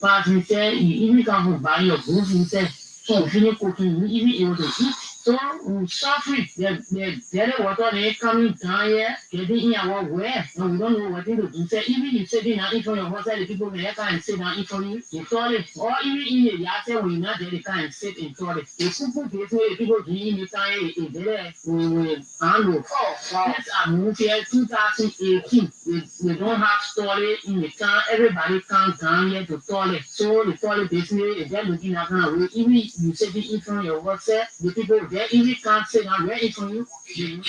But he said, even come buy your goods, he said, so finish cooking, you even able to eat. So we suffer. The water they coming down here, getting in our where, and we don't know what to do. Say, even you sitting down in front of water, the people may come and sit down in front of you, the toilet, or even in the yard, say, we not there, they come and sit in toilet. The simple case where the people doing the time is there, we will handle. Let's move here 2018. We don't have storage in the town. Everybody comes down here to toilet. So the toilet basically is just looking at kind of way. Even you sit in front of your work set, the people there even can't sit down right in front of you.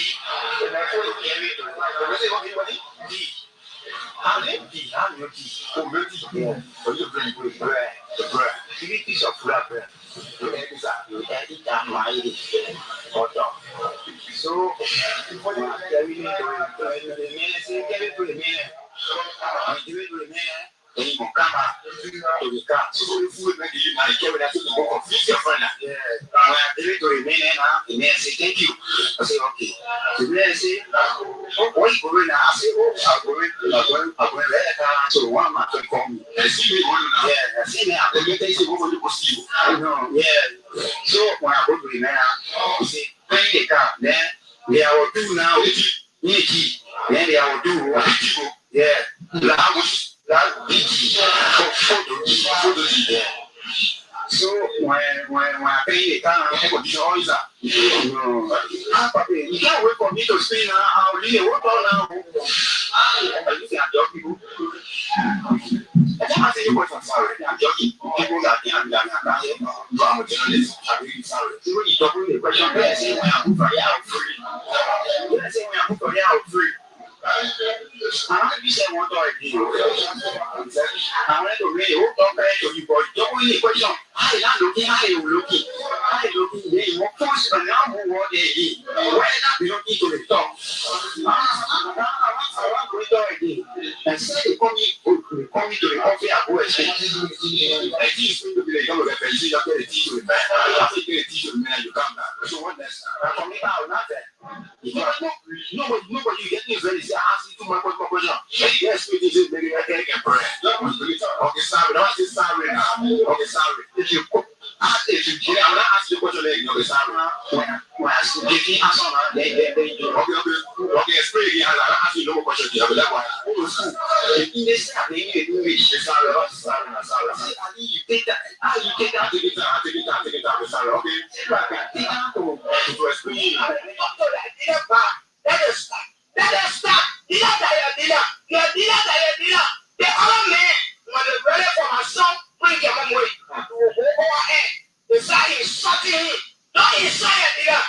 How do you oh, maybe yeah. So you bring the bread. Three pieces of bread. You edit that my so before you carry it to the minute, carry it to the minute. Give it to the minute. Then you come back to the car. So the food that you might carry that to the book of your friend. Yeah. When I give it to the minute now, the man say thank you. I say okay. The man say, oh, what you going now? I say, oh, I'm going there. So one man can call me. I see me going now. Yeah, I see me. I'm going to say, what you go see you? I know. Yeah. So when I go to the man, he say, bring the car. Then they are do now. Then they are do. Yeah. That big photo there. So when I pay the car, I have a choice. You can't wait for me to spin now. I'll leave what now. You see, I'm joking. I can't say you what I'm sorry. I'm joking. People that can I'm a journalist. I'm really sorry. So when you talk to the question, I say when I'm free. I say when I'm free. You said one door again. I wanted to really hold on back to you, but don't really question. I am looking, they won't push and now move on there. Why not be looking to the top? I want to door again. And say they come to the coffee and go and say, I think it's going to be the yellow pepper. You see, after the tea to the man, after you get a tea to the man, you come back. So what next? For me now, not that. Nobody get this very say, I ask you to my question. Yes, we did it, maybe I can pray. Okay, sorry, don't say sorry now. Okay, sorry. If you I will ask you what you're like, okay, sorry. When I ask you, if you answer, they do. Okay, spray again. I'll ask you no more questions. I'll be like, why? If you say, I think you do it, sorry. You take that, take it out, sorry. Okay, take out to explain. Let us stop. The other man, when they ready for my son, bring him away. The side is shutting him. Not inside a dealer.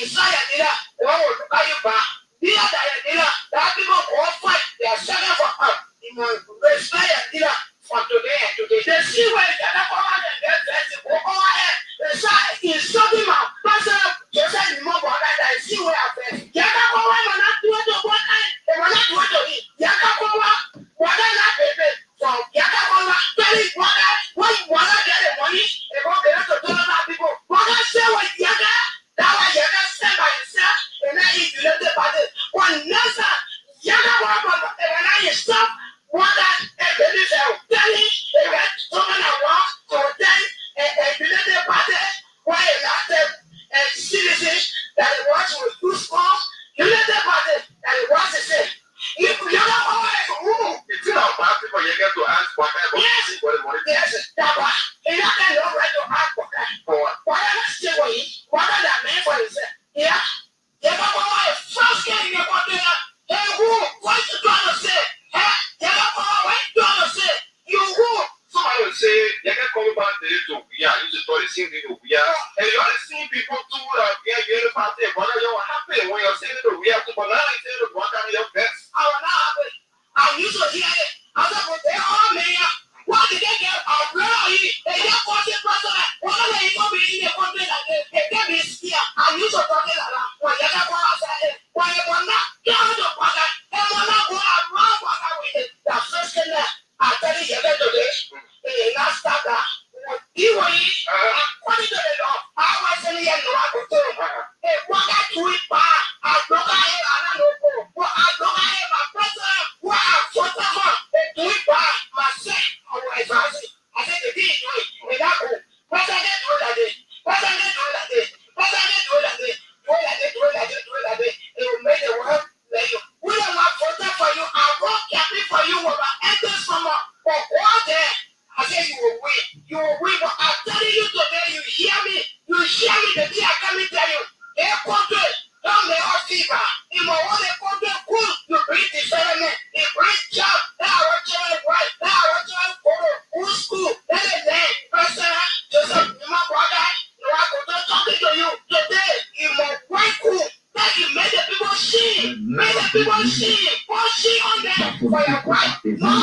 Inside a dealer. One will look at you back. The other dealer, that people all fight. They are selling for us. Inside a dealer from today and today. They see where the other one and they're go ahead. The side is shutting him out. Just like the mother that I see where I've been. Yaka Kowa, man, not do it to one night. They will not do it to me. Yaka Kowa, what are not baby? So Yaka Kowa, tell it what you want to get the money. They won't be able to tell other people. What I say with Yaka, that was Yaka stand by himself, and then he delivered by this. One nasa, Yaka Kowa, and when I stop, what that, and baby said, tell him, they went, someone I want, so then, and delivered by this. Why is that? And citizens that it was with two schools, you let them party that it was the same. You don't know it's not about people you get to ask for that. Yes, that was. And I can go right to ask for that. What I say for you, what are that man for himself? Yeah, you don't know first getting about there. Hey, who? What you trying to say? Hey, you don't know what you trying to say? You who? Somebody will say, you can come back to it to Weah. You just thought the same thing to Weah. And you are seeing people too that you're in the party, but you're happy when you're saying it to Weah. But now you're saying it to one kind of your best. I was not happy. I used to hear it. I was like, they're all man. Why did they get a really? They get 40%. Why are they going to be in the country like this? They get me scared. I used to talk like that. When you get one outside, when you want to get out of the pocket, and when I go out, run pocket with it. The first thing that I tell you, you get today. Last time, what do you want? What is it? I said the thing do it. And that go. Pastor get do it like this. Pastor get do it like this. Pastor get do it like this. Do it like this. Do it like this. Do it like this. It will make the world let you. We don't want protect for you. I won't campaign for you when I enter summer. But one day, I said you will win. You will win. But I'm telling you today, you hear me. You hear me. The day I come and tell you. They control. Don't let us fever. In my own control, cool. You bring the settlement. You bring job. Now I want you right. Now I want you photo. Who's school? That is that. Person, Joseph, my brother. No, I go to talking to you today. In my white cool. That you made the people see. Made the people see. Put see on them for your right. No,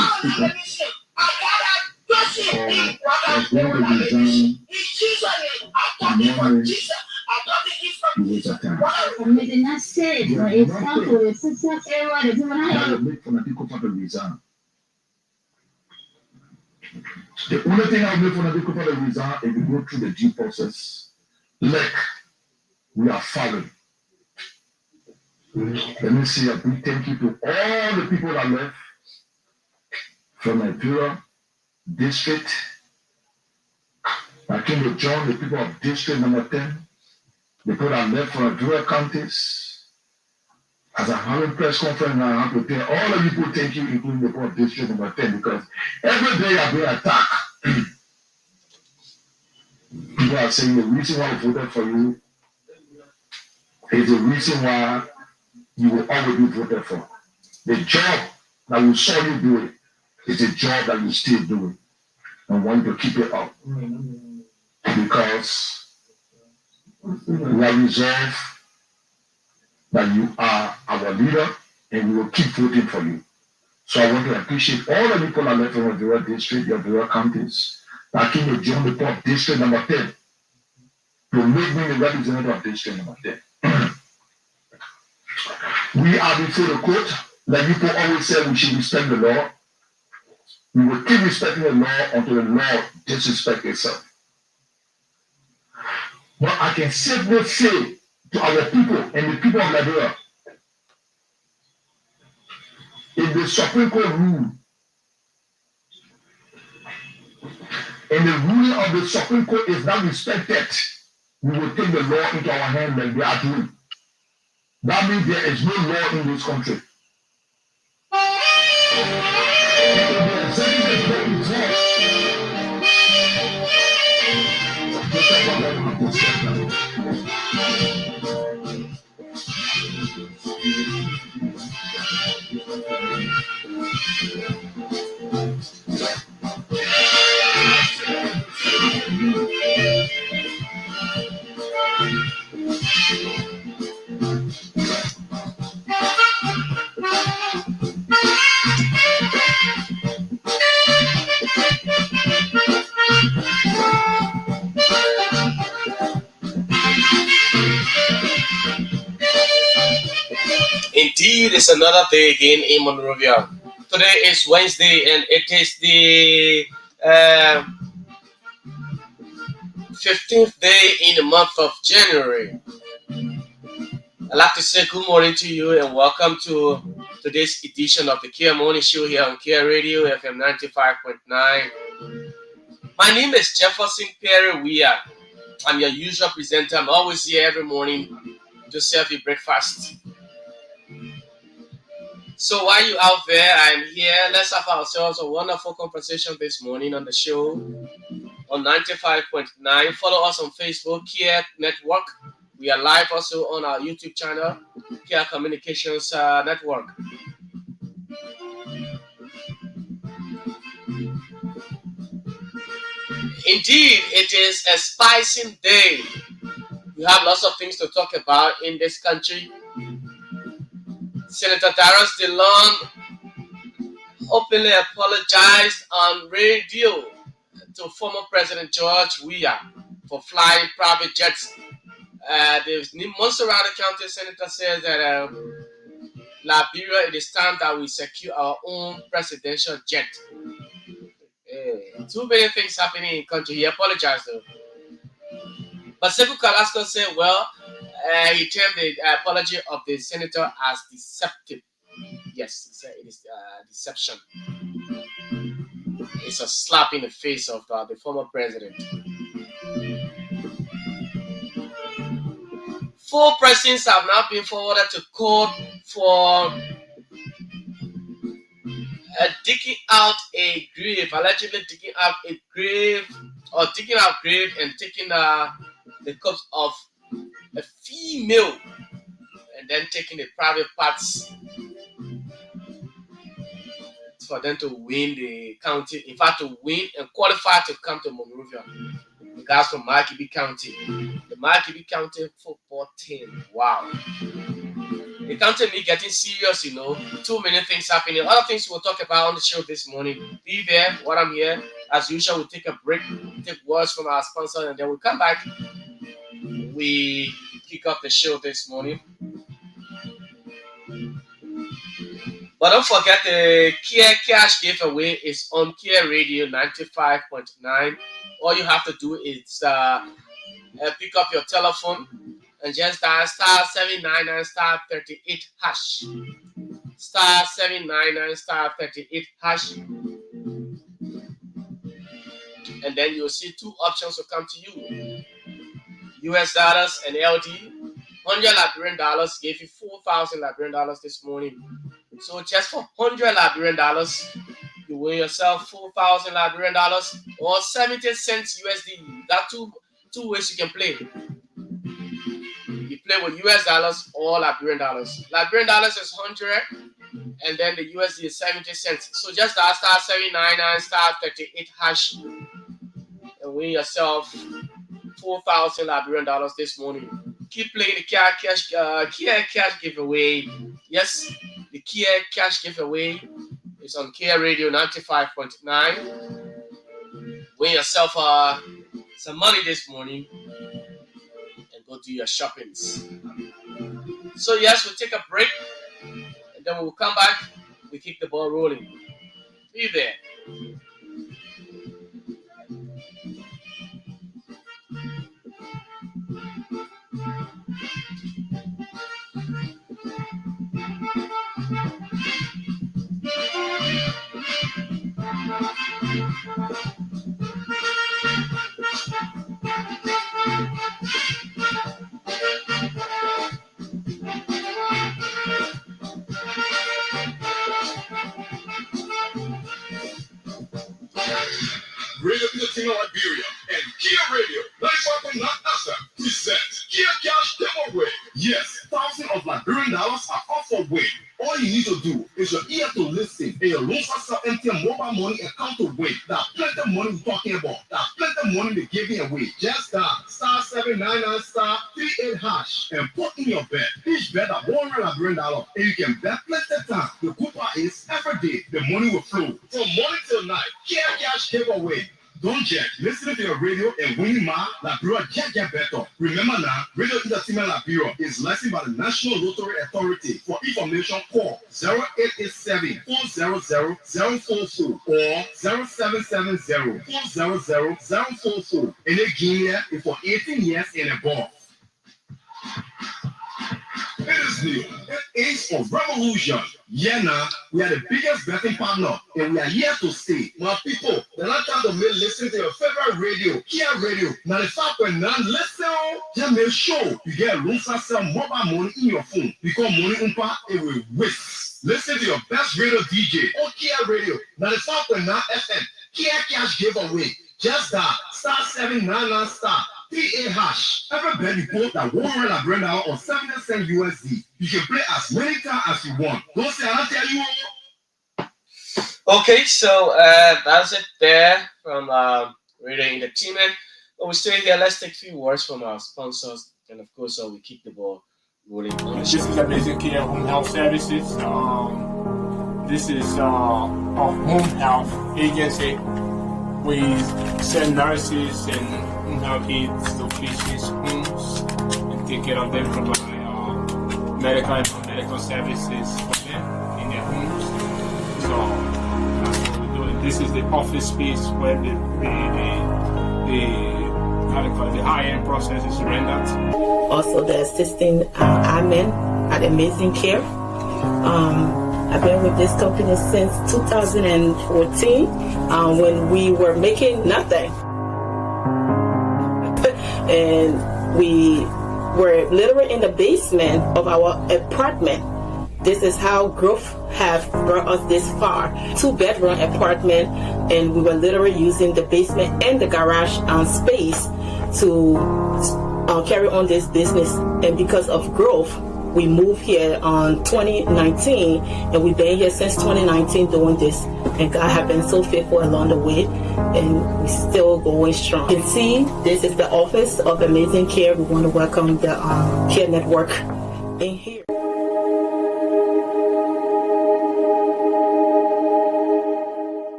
let me see. I gotta just see him. Brother, they will not let me see. In Jesus' name, I'm talking for Jesus. I'm talking from Jesus. Mais de nascer, et ça, pour le futur, et ouais, de The only thing I'll make for the people for the reason is to go through the due process. Like we are following. Let me say a big thank you to all the people that left from Nigeria district. I came to join the people of district number 10. The people that left from Nigeria counties. As I'm having press conference now, I have to tell all of you people thank you, including the people of district number 10, because every day I've been attacked. People are saying the reason why I voted for you is the reason why you will always be voted for. The job that we saw you doing is a job that you still doing and want to keep it up. Because we are resolved that you are our leader and we will keep voting for you. So I want to appreciate all the people that left from Nigeria district, your Nigeria counties, that came to join the top district number 10 to make me the representative of district number 10. We are before the court. Like people always say, we should respect the law. We will keep respecting the law until the law disrespects itself. But I can safely say to our people and the people of Liberia, if the Supreme Court rule and the ruling of the Supreme Court is not respected, we will take the law into our hands like they are doing. That means there is no law in this country. Indeed, it's another day again in Monrovia. Today is Wednesday and it is the 15th day in the month of January. I'd like to say good morning to you and welcome to today's edition of the Kear Morning Show here on Kear Radio FM 95.9. My name is Jefferson Weah. I'm your usual presenter. I'm always here every morning to serve you breakfast. So while you're out there, I'm here. Let's have ourselves a wonderful conversation this morning on the show on 95.9. Follow us on Facebook, Kear Network. We are live also on our YouTube channel, Kear Communications Network. Indeed, it is a spicy day. We have lots of things to talk about in this country. Senator Darius DeLong openly apologized on radio to former President George Weah for flying private jets. The Montserrat County Senator says that Liberia, it is time that we secure our own presidential jet. Too many things happening in the country. He apologized though. But Sekou Kalasko said, well, he termed the apology of the senator as deceptive. Yes, he said it is deception. It's a slap in the face of the former president. 4 persons have now been forwarded to court for digging out a grave, allegedly digging out a grave, or digging out grave and taking the corpse of a female and then taking the private parts for them to win the county. In fact, to win and qualify to come to Monrovia. The guys from Markibi County. The Markibi County football team. Wow. The county me getting serious, you know. Too many things happening. Other things we'll talk about on the show this morning. Be there while I'm here. As usual, we'll take a break, take words from our sponsor, and then we'll come back. We kick off the show this morning. But don't forget the Kear Cash giveaway is on Kear Radio 95.9. All you have to do is pick up your telephone and just dial *799 *38 hash. *799 *38 hash. And then you'll see 2 options will come to you. US dollars and LD. $100 Liberian dollars gave you 4,000 Liberian dollars this morning. So just for $100 Liberian dollars, you win yourself 4,000 Liberian dollars or 70 cents USD. That's two ways you can play. You play with US dollars or Liberian dollars. Liberian dollars is 100, and then the USD is 70 cents. So just dial *799 *38 hash and win yourself 4,000 Liberian dollars this morning. Keep playing the Kear Cash giveaway. Yes, the Kear Cash giveaway is on Kear Radio 95.9. Win yourself some money this morning and go do your shoppings. So yes, we'll take a break and then we'll come back. We keep the ball rolling. Be there. Radio Entertainment Liberia and Kear Radio 95.9 FM presents Kear Cash giveaway. Yes, thousands of Liberian dollars are up for win. All you need to do is your ear to listen and your loan for MTN mobile money account to win. That plenty of money we're talking about. That plenty of money they're giving away. Just dial *799 *38 hash and put in your bet. Each bet at $100 Liberian dollars, and you can bet plenty of time. The coupon is every day. The money will flow from morning till night. Kear Cash giveaway. Don't check. Listen to your radio and winning my Liberia get better. Remember now, Radio Entertainment Liberia is licensed by the National Lottery Authority. For information, call 0887-400-044 or 0770-400-044. And again, is for 18 years and above. It is new. It is a revolution. Yeah, now we are the biggest betting partner, and we are here to stay. My people, the last time to listen to your favorite radio, Kear Radio 95.9. Listen, just make sure you get a room for sell mobile money in your phone because money it will waste. Listen to your best radio DJ on Kear Radio 95.9 FM. Kear Cash giveaway. Just that *799 *38 hash. Every bet you put that $100 Liberian dollars or 70 cents USD. You can play as many times as you want. Don't say I'll tell you. Okay, so that's it there from Radio Entertainment. But we stay here. Let's take a few words from our sponsors, and of course, we keep the ball rolling. This is Amazing Kear Home Health Services. This is a home health agency. We send nurses and home health aides to patients' homes and take care of them, provide medical and non-medical services for them in their homes. So that's what we're doing. This is the office space where the high-end process is rendered. Also, the assisting admin at Amazing Kear. I've been with this company since 2014, when we were making nothing. And we were literally in the basement of our apartment. This is how growth have brought us this far. 2-bedroom apartment, and we were literally using the basement and the garage space to carry on this business. And because of growth, we moved here on 2019, and we've been here since 2019 doing this. And God has been so faithful along the way, and we're still going strong. You can see this is the office of Amazing Kear. We want to welcome the Kear Network in here.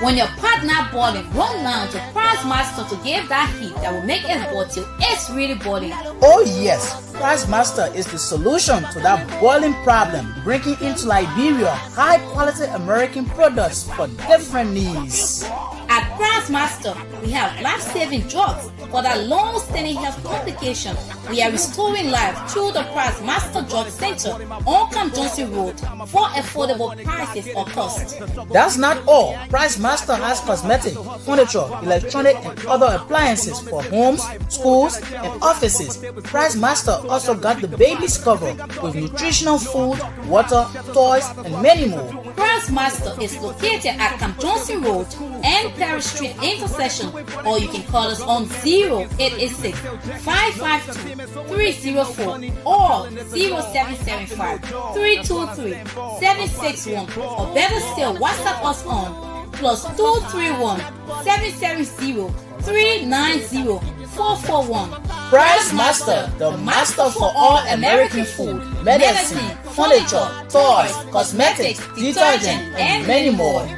When your partner boiling, run down to Price Master to give that heat that will make it boil till it's really boiling. Oh yes, Price Master is the solution to that boiling problem, bringing into Liberia high-quality American products for different needs. At Price Master, we have life-saving drugs for that long-standing health complication. We are restoring life through the Price Master Drug Center on Camp Johnson Road for affordable prices or cost. That's not all. Price Master has cosmetic, furniture, electronic, and other appliances for homes, schools, and offices. Price Master also got the baby's cover with nutritional food, water, toys, and many more. Price Master is located at Camp Johnson Road and Perry Street intersection, or you can call us on 0886 552 304 or 0775 323 761, or better still, WhatsApp us on +231 770 390 441. Price Master, the master for all American food, medicine, furniture, toys, cosmetics, detergent, and many more.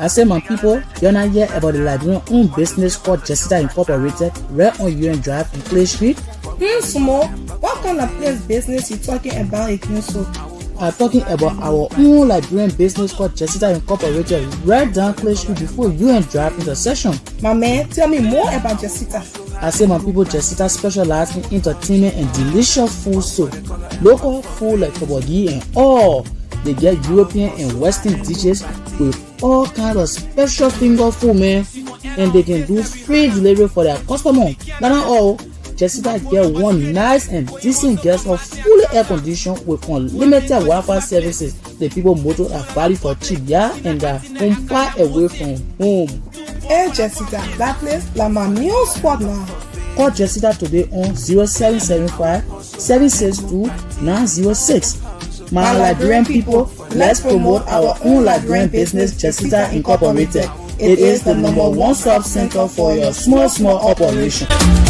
I say, my people, you're not hear about the Liberian owned business called Jefferson Incorporated, right on UN Drive in Clay Street? Small. What kind of place business you talking about again, so? I'm talking about our own Liberian business called Jefferson Incorporated, right down Clay Street before UN Drive intersection. My man, tell me more about Jessica. I say, my people, Jessica specializes in entertainment and delicious food, so local food like kabagi and all. They get European and Western dishes with all kinds of special finger food, man, and they can do free delivery for their customers. Not all. Jessica get one nice and decent guest house fully air conditioned with unlimited Wi-Fi services. The people motor are valid for cheap, yeah, and they're home far away from home. Hey Jessica, that place like my meal spot now. Call Jessica today on 0775 762 906. My Liberian people, let's promote our own Liberian business, Jessica Incorporated. It is the #1 stop center for your small operation. I'd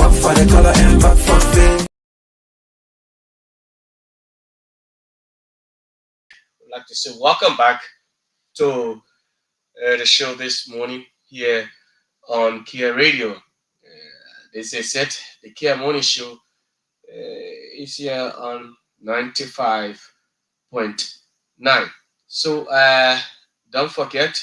like to say welcome back to the show this morning here on Kear Radio. This is it, the Kear Morning Show is here on 95.9. So don't forget,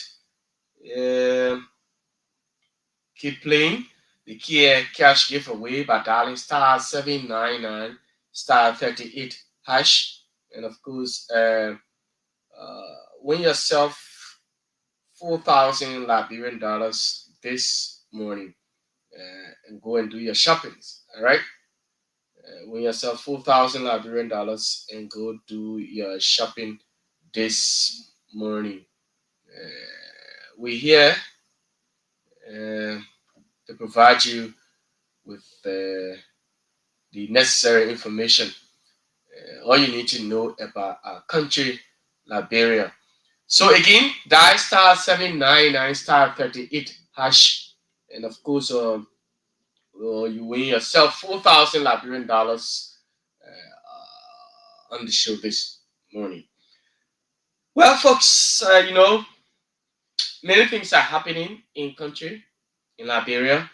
keep playing the Kear cash giveaway by dialing *799 *38 hash, and of course win yourself 4,000 Liberian dollars this morning, and go and do your shoppings. All right, win yourself 4,000 Liberian dollars and go do your shopping this morning. We're here to provide you with the necessary information, all you need to know about our country, Liberia. So again, dial *799 *38 hash, and of course you win yourself 4,000 Liberian dollars on the show this morning. Well, folks, many things are happening in country, in Liberia.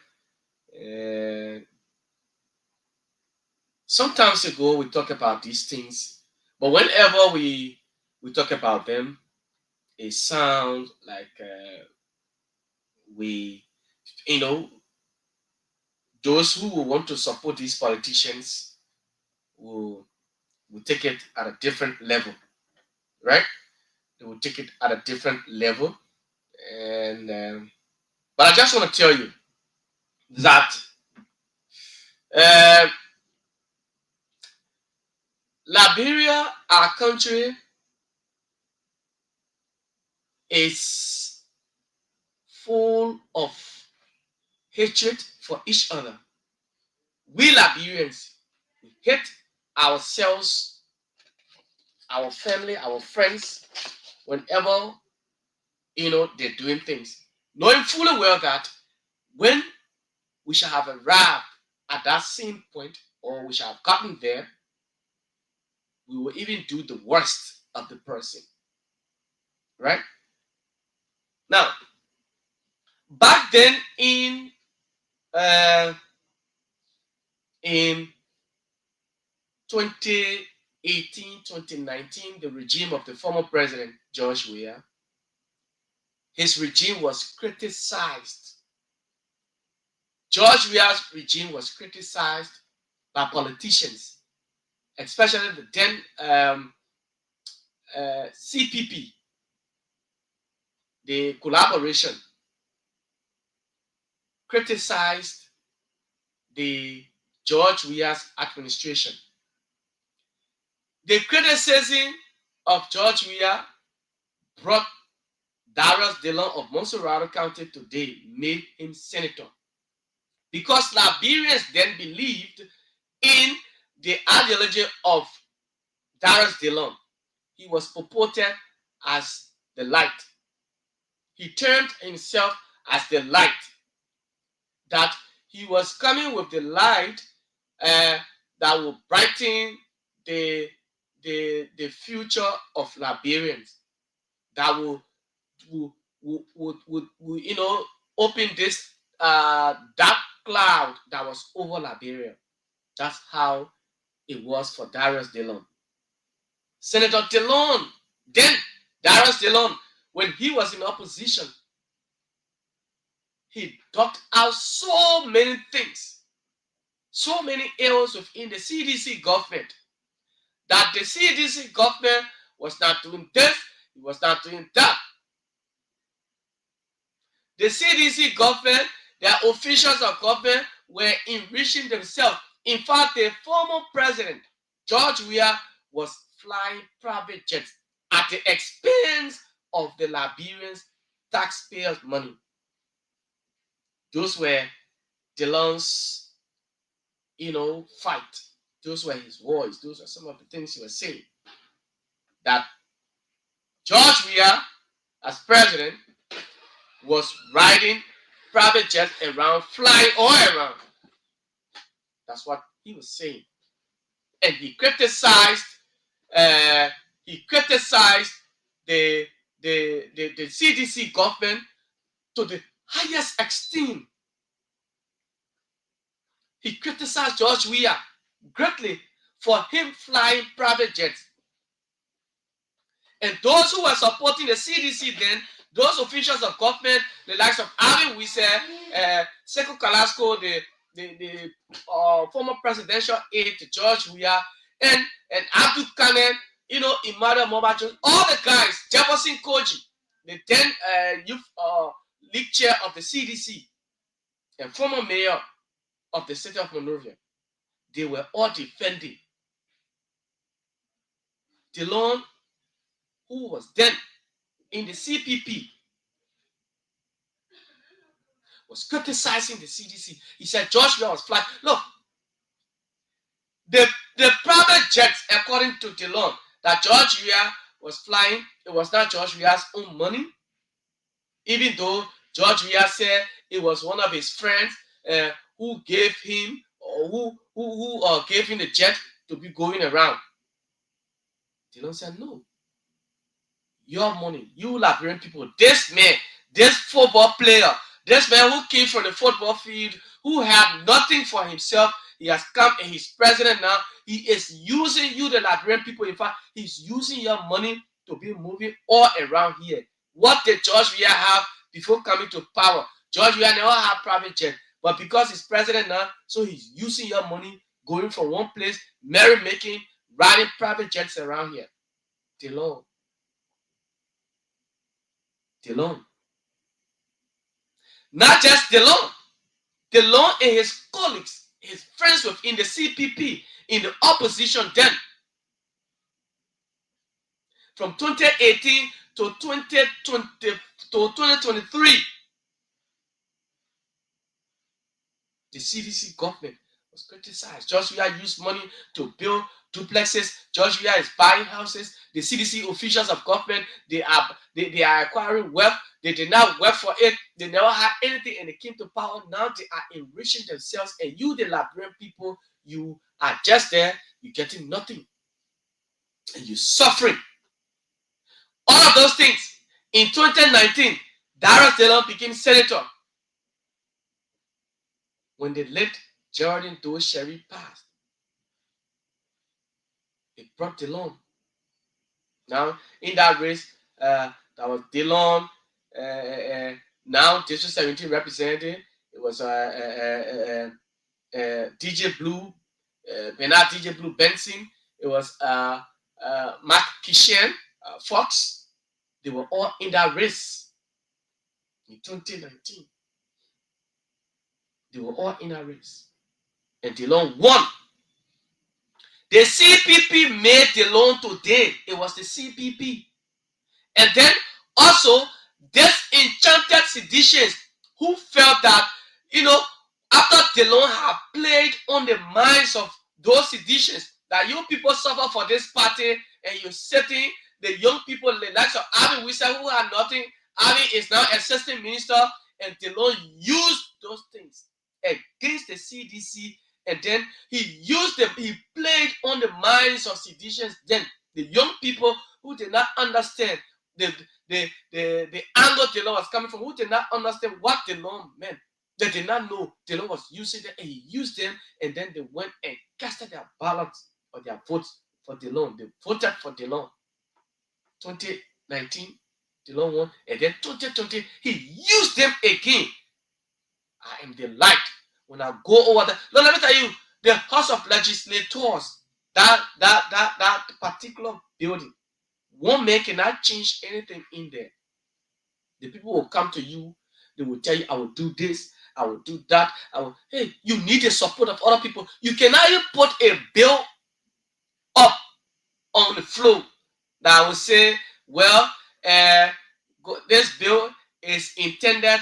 sometimes ago we talk about these things, but whenever we talk about them, it sounds like we, you know, those who want to support these politicians will take it at a different level, right? They will take it at a different level, and but I just want to tell you that uh, Liberia, our country, is full of hatred for each other. We Liberians, we hate ourselves, our family, our friends, whenever they're doing things, knowing fully well that when we shall have arrived at that same point, or we shall have gotten there, we will even do the worst of the person. Right? Now, back then in 2018, 2019, the regime of the former president, George Weah, his regime was criticized. George Weah's regime was criticized by politicians, especially the then CPP, the collaboration, criticized the George Weah's administration. The criticism of George Weah brought Darius Dillon of Monserrato County today, made him senator. Because Liberians then believed in the ideology of Darius Dillon. He was purported as the light. He termed himself as the light. That he was coming with the light that will brighten the future of Liberians. That will open this dark cloud that was over Liberia. That's how it was for Darius Dillon. Senator Dillon, then Darius Dillon, when he was in opposition, he talked out so many things, so many errors within the CDC government, that the CDC government was not doing this, it was not doing that. The CDC government, their officials of government were enriching themselves. In fact, the former president, George Weah, was flying private jets at the expense of the Liberians' taxpayers' money. Those were Dillon's, fight. Those were his words. Those are some of the things he was saying. That George Weah, as president, was riding private jets around, flying all around. That's what he was saying. And he criticized the CDC government to the highest extreme. He criticized George Weah greatly for him flying private jets. And those who were supporting the CDC then, those officials of government, the likes of Alvin Wisse, Sekou Kalasco, the former presidential aide to George Weah, and Abdul Kanem, Imada Mobajo, all the guys, Jefferson Koji, the then youth league chair of the CDC, and former mayor of the city of Monrovia, they were all defending Dillon, who was then in the CPP, was criticizing the CDC. He said George Weah was flying. Look, the private jets, according to Dillon, that George Weah was flying, it was not George Weah's own money, even though George Weah said it was one of his friends who gave him, or who gave him the jet to be going around. Dillon said, no. Your money, you Liberian people, this man, this football player, this man who came from the football field, who had nothing for himself, He has come and he's president now. He is using you, the Liberian people. In fact, he's using your money to be moving all around here. What did George Weah have before coming to power? George Weah never had private jet, but because he's president now, so he's using your money, going from one place, merrymaking, riding private jets around here. DeLong. Not just DeLong. DeLong and his colleagues, his friends within the CPP, in the opposition then, from 2018 to 2023, the CDC government was criticized. George Weah used money to build duplexes. George Weah is buying houses. The CDC officials of government, they are acquiring wealth. They did not work for it. They never had anything, and they came to power. Now they are enriching themselves, and you, the Liberian people, you are just there. You're getting nothing, and you're suffering. All of those things. In 2019, Darius DeLong became senator when the late Jordan Doe Sherry passed. It brought DeLong. Now, in that race, that was DeLong. Now, District 17 representative. It was DJ Blue, Bernard DJ Blue Benson. It was Mark Kishen, Fox. They were all in that race in 2019. They were all in that race. And DeLong won. The CPP made DeLong today. It was the CPP. And then also, disenchanted seditionists who felt that, after DeLong had played on the minds of those seditionists, that you people suffer for this party, and you're sitting, the young people, the likes of Abby Wissa, who had nothing. Abby is now assistant minister, and DeLong used those things against the CDC, and then he played on the minds of seditionists, then the young people who did not understand the angle DeLong was coming from, who did not understand what DeLong meant. They did not know DeLong was using them, and he used them, and then they went and casted their ballots or their votes for DeLong. They voted for DeLong. 2019, DeLong won, and then 2020, he used them again. I am the light. When I go over there, no, let me tell you, the House of Legislators, that particular building, one man cannot change anything in there. The people will come to you, they will tell you, I will do this, I will do that. Hey, you need the support of other people. You cannot even put a bill up on the floor that I will say, well, this bill is intended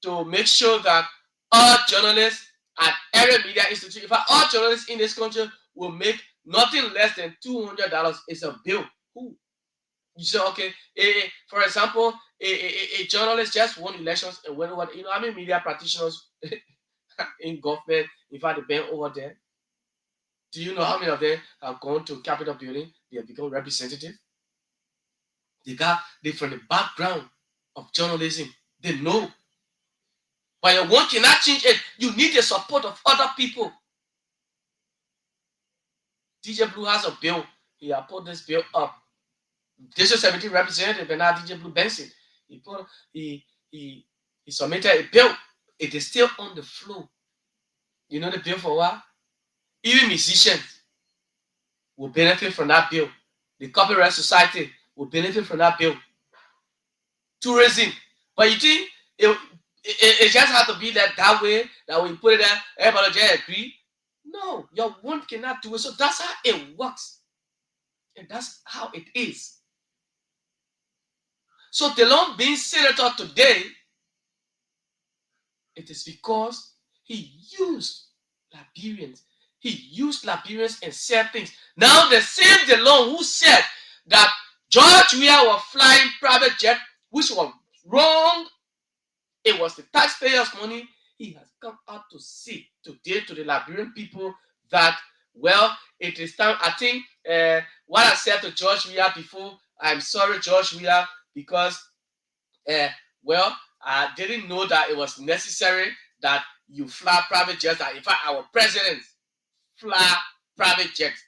to make sure that all journalists at every media institute, in fact, all journalists in this country will make nothing less than $200. It's a bill. Who? You say, okay, for example, a journalist just won elections and went over. How many media practitioners in government, in fact, they've been over there? Do you know how many of them have gone to Capitol building? They have become representative. They from the background of journalism. They know. But your one cannot change it. You need the support of other people. DJ Blue has a bill. He has put this bill up. District 17 representative Bernard DJ Blue Benson. He submitted a bill. It is still on the floor. You know the bill for what? Even musicians will benefit from that bill. The Copyright Society will benefit from that bill. Tourism. But you think it just has to be that way, that when you put it there, everybody just agree? No, your one cannot do it. So that's how it works. And that's how it is. So DeLong being senator today, it is because he used Liberians. He used Liberians and said things. Now the same DeLong who said that George Weah was flying private jet, which was wrong. It was the taxpayers' money. He has come out to say today to the Liberian people that, well, it is time. I think what I said to George Weah before, I'm sorry, George Weah, because, well, I didn't know that it was necessary that you fly private jets. In fact, our president fly private jets.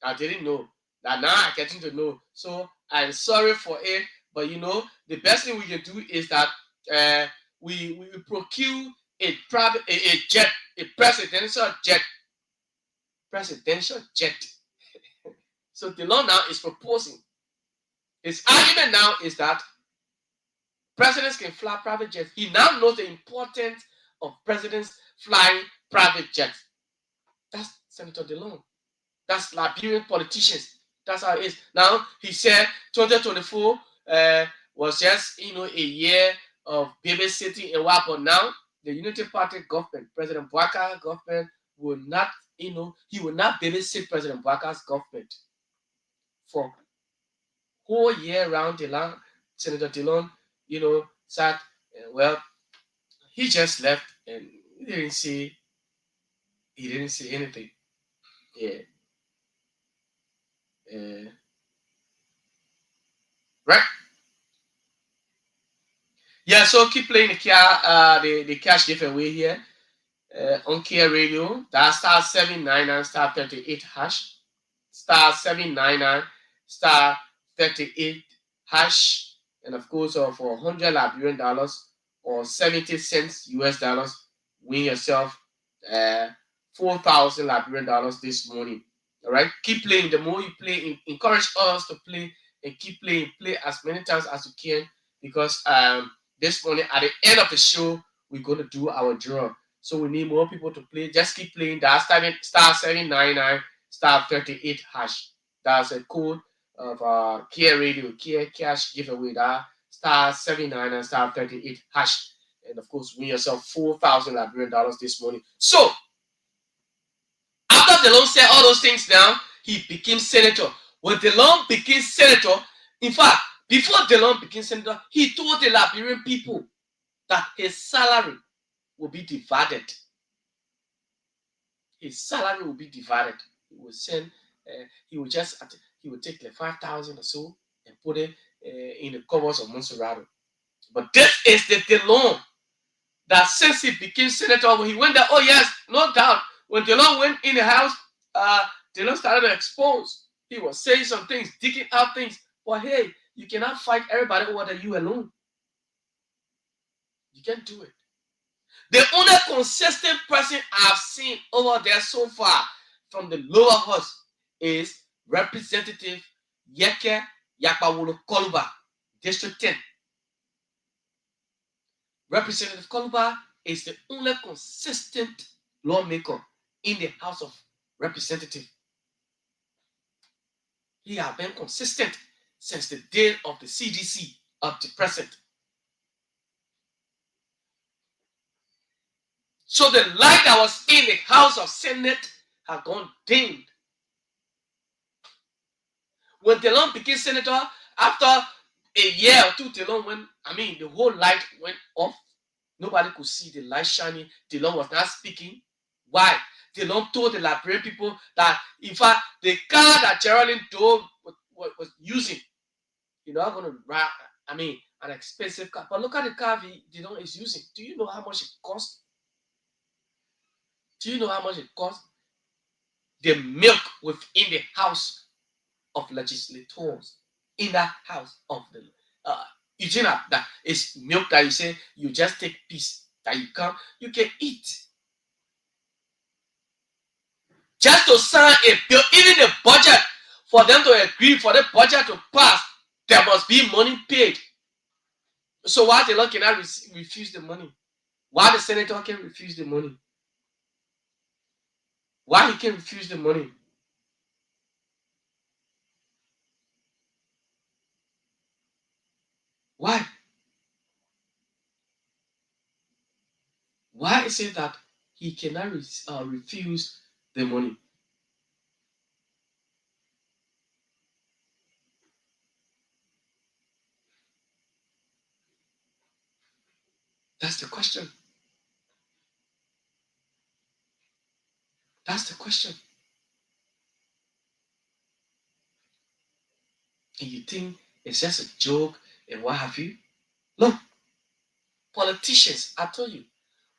I didn't know that. Now I'm getting to know. So I'm sorry for it, but the best thing we can do is that we procure a private a jet, a presidential jet. So the law now is proposing. His argument now is that presidents can fly private jets. He now knows the importance of presidents flying private jets. That's Senator DeLong. That's Liberian politicians. That's how it is. Now, he said 2024 was just, a year of babysitting and what, but now the Unity Party government, President Bwaka's government, will not, he will not babysit President Bwaka's government for whole year round. Senator DeLong, said, well, he just left and he didn't say anything. Yeah. Right? Yeah, so keep playing the cash giveaway here on Kear Radio. That's star 799 star 38 hash. Star 799 star 38 hash. And of course, for $100 Liberian dollars or 70 cents US dollars, win yourself 4,000 Liberian dollars this morning. All right, keep playing. The more you play, encourage us to play and keep playing. Play as many times as you can, because this morning at the end of the show we're going to do our draw. So we need more people to play. Just keep playing. That's star 799 star 38 hash. That's a code of Kear Radio, Kear Cash giveaway. That star 799 star 38 hash. And of course, win yourself 4,000 Liberian dollars this morning. So after DeLong said all those things, now he became senator. When DeLong became senator, in fact, before DeLong became senator, he told the Liberian people that his salary will be divided. His salary will be divided. He will send. He will take like 5,000 or so and put it in the covers of Monserrato. But this is the DeLong that since he became senator, when he went there, oh yes, no doubt. When DeLong went in the house, DeLong started to expose. He was saying some things, digging out things. But hey, you cannot fight everybody over you alone. You can't do it. The only consistent person I've seen over there so far from the lower house is Representative Yeke Yakpawolo Koluba, District 10. Representative Koluba is the only consistent lawmaker in the House of Representatives. He has been consistent since the day of the CDC up to present. So the light that was in the House of Senate has gone dimmed. When DeLong became senator, after a year or two, the whole light went off. Nobody could see the light shining. DeLong was not speaking. Why? DeLong told the Liberian people that, in fact, the car that Geraldine Doe was using, you're not going to ride, an expensive car. But look at the car DeLong is using. Do you know how much it costs? Do you know how much it costs? The milk within the House of Legislators, in the House of the that is milk that you say you just take piece that you can eat. Just to sign a bill, even the budget, for them to agree for the budget to pass, there must be money paid. So why the law cannot refuse the money? Why the senator can refuse the money? Why he can refuse the money? Why? Why is it that he cannot refuse the money? That's the question. That's the question. And you think it's just a joke and what have you? Look, politicians, I told you,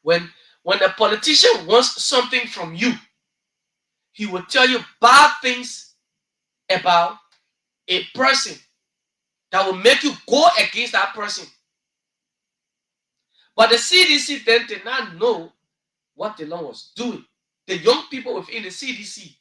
when a politician wants something from you, he will tell you bad things about a person that will make you go against that person. But the CDC then did not know what DeLong was doing. The young people within the CDC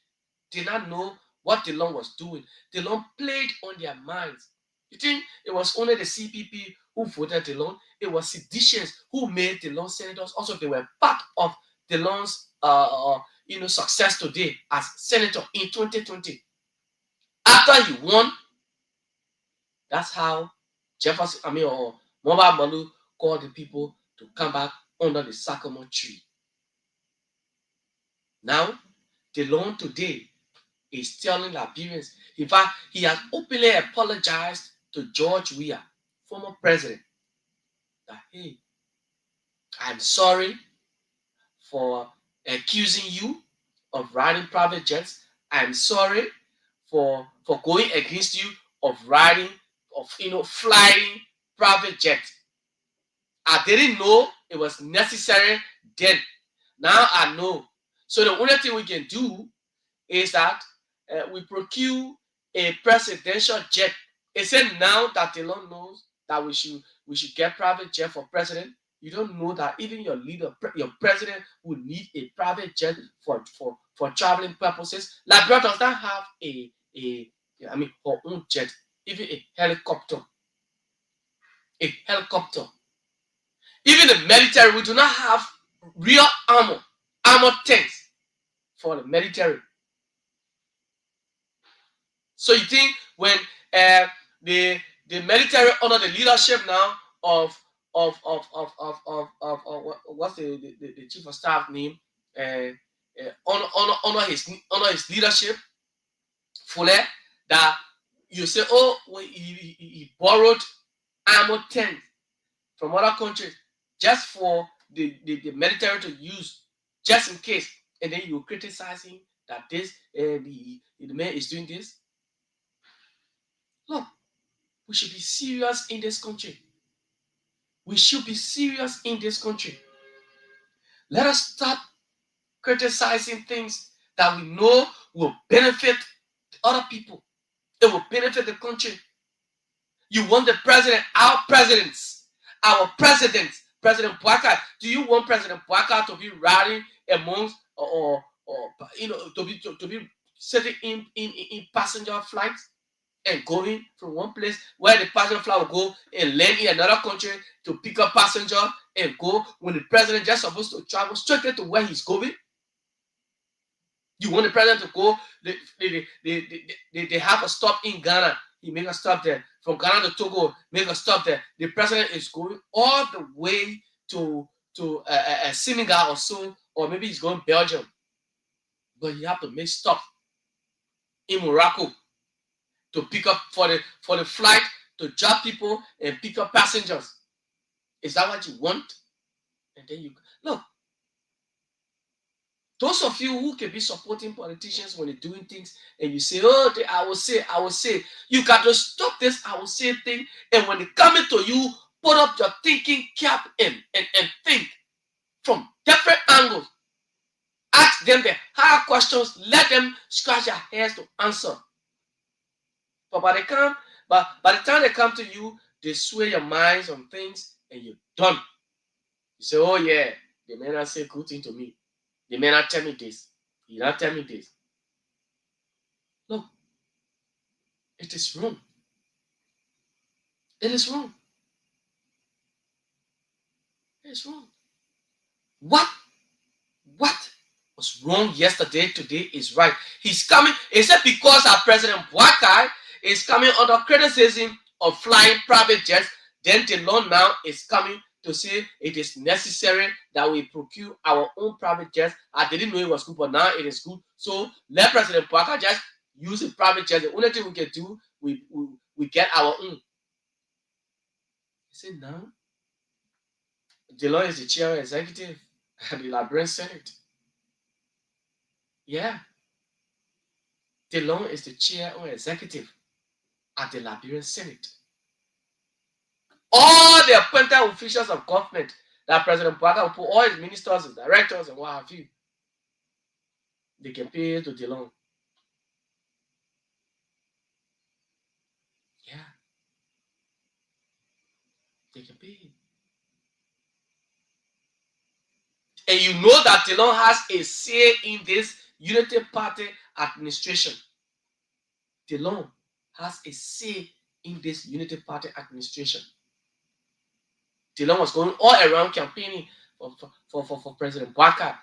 did not know what DeLong was doing. DeLong played on their minds. You think it was only the CPP who voted DeLong? It was seditionists who made DeLong senators. Also, they were part of DeLong's success today as senator in 2020. After he won, that's how Jefferson, or Mobile Malu called the people to come back under the sycamore tree. Now, DeLong today is telling Liberians, in fact, he has openly apologized to George Weah, former president, that, hey, I'm sorry for accusing you of riding private jets. I'm sorry for going against you of flying private jets. I didn't know it was necessary then. Now I know. So the only thing we can do is that we procure a presidential jet. It said now that DeLong knows that we should get private jet for president. You don't know that even your leader, your president, would need a private jet for traveling purposes. Liberia does not have her own jet, even a helicopter. A helicopter. Even the military, we do not have real armor tanks for the military. So you think when the military under the leadership now of what's the chief of staff name, under his leadership, Fuller, that you say, oh, well, he borrowed armor tanks from other countries just for the military to use, just in case, and then you criticize him that this the man is doing this. Look, we should be serious in this country. We should be serious in this country. Let us stop criticizing things that we know will benefit other people. It will benefit the country. You want the president, our presidents, President Boakai. Do you want President Boakai to be riding amongst or to be sitting in passenger flights and going from one place where the passenger flight will go and land in another country to pick up passenger and go when the president just supposed to travel straight to where he's going? You want the president to go? They have a stop in Ghana. He make a stop there. From Ghana to Togo, make a stop there. The president is going all the way to Senegal or so, or maybe he's going Belgium. But he have to make stop in Morocco to pick up for the flight, to drop people and pick up passengers. Is that what you want? And then you look. Those of you who can be supporting politicians when they're doing things and you say, oh, I will say, you got to stop this I will say thing. And when they come into you, put up your thinking cap and think from different angles. Ask them the hard questions. Let them scratch their heads to answer. But by the time they come to you, they sway your minds on things and you're done. You say, oh yeah, they may not say good thing to me. They may not tell me this. He not tell me this. Look, it is wrong. It is wrong. It is wrong. What was wrong yesterday, today is right. He's coming. Is it because our President Boakai is coming under criticism of flying private jets? Then DeLong now is coming to say it is necessary that we procure our own private jets. I didn't know it was good, but now it is good. So let President Boakai just use a private jet. The only thing we can do, we get our own. He said now, DeLong is the chair executive at the Liberian Senate. Yeah. DeLong is the chair or executive at the Liberian Senate. All the appointed officials of government that President Boakai will put, all his ministers and directors and what have you, they can pay it to DeLong. Yeah. They can pay it. And you know that DeLong has a say in this Unity Party administration. DeLong has a say in this Unity Party administration. DeLong was going all around campaigning for President Weah.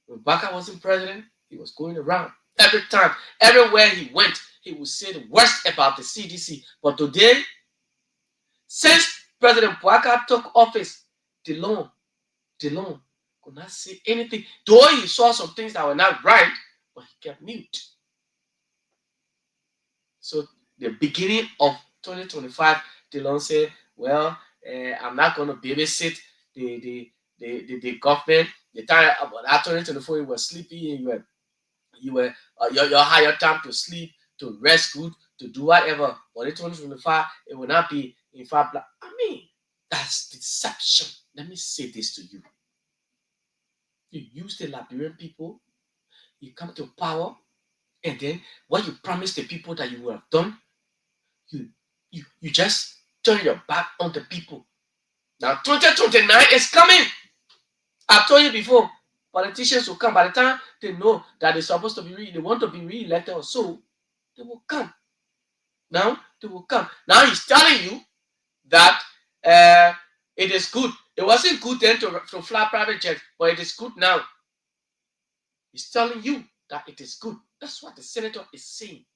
When Weah wasn't president, he was going around. Every time, everywhere he went, he would say the worst about the CDC. But today, since President Weah took office, DeLong could not say anything. Though he saw some things that were not right, but he kept mute. So the beginning of 2025, DeLong said, well, I'm not going to babysit the government. The time about 2024, you were sleepy and you had your time to sleep, to rest good, to do whatever. But in 2025, it will not be in fact. I mean, that's deception. Let me say this to you. You use the Liberian people, you come to power, and then what you promised the people that you would have done, you just turn your back on the people. Now 2029 is coming. I've told you before, politicians will come. By the time they know that they're supposed to be they want to be re-elected or so, they will come. Now they will come. Now he's telling you that it is good. It wasn't good then to fly private jets, but it is good now. He's telling you that it is good. That's what the senator is saying.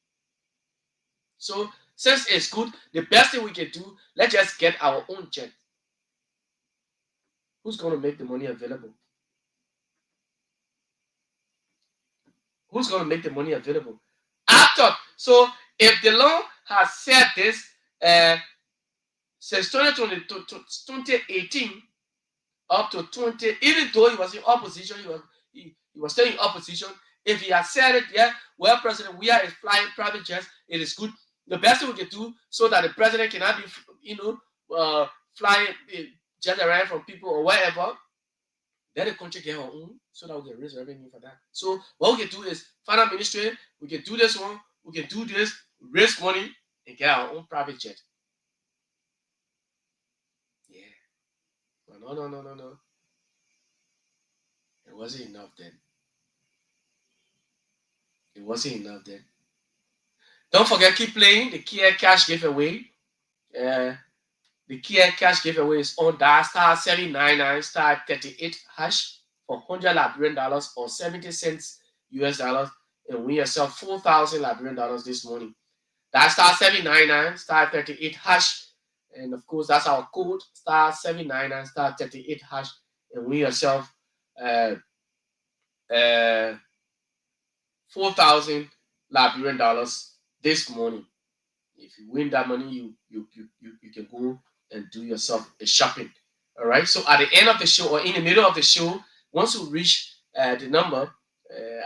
So since it's good, the best thing we can do, let's just get our own jet. Who's going to make the money available? Who's going to make the money available? After, so if DeLong has said this since 2018 up to 20, even though he was in opposition, he was still in opposition. If he has said it, yeah, well, President Weah is flying private jets, it is good. The best thing we can do so that the president cannot be, flying jet around from people or wherever, let the country get our own so that we can raise revenue for that. So what we can do is find a ministry, we can do this one, we can do this, raise money, and get our own private jet. Yeah. But no. It wasn't enough then. It wasn't enough then. Don't forget, keep playing the Kear cash giveaway. The Kear cash giveaway is on that star 799 star 38 hash for $100 Liberian dollars or 70 cents US dollars, and win yourself 4,000 Liberian dollars this morning. That's star 799 star 38 hash, and of course that's our code star 799 star 38 hash, and win yourself 4,000 Liberian dollars this morning. If you win that money, you can go and do yourself a shopping. All right. So at the end of the show or in the middle of the show, once you reach the number,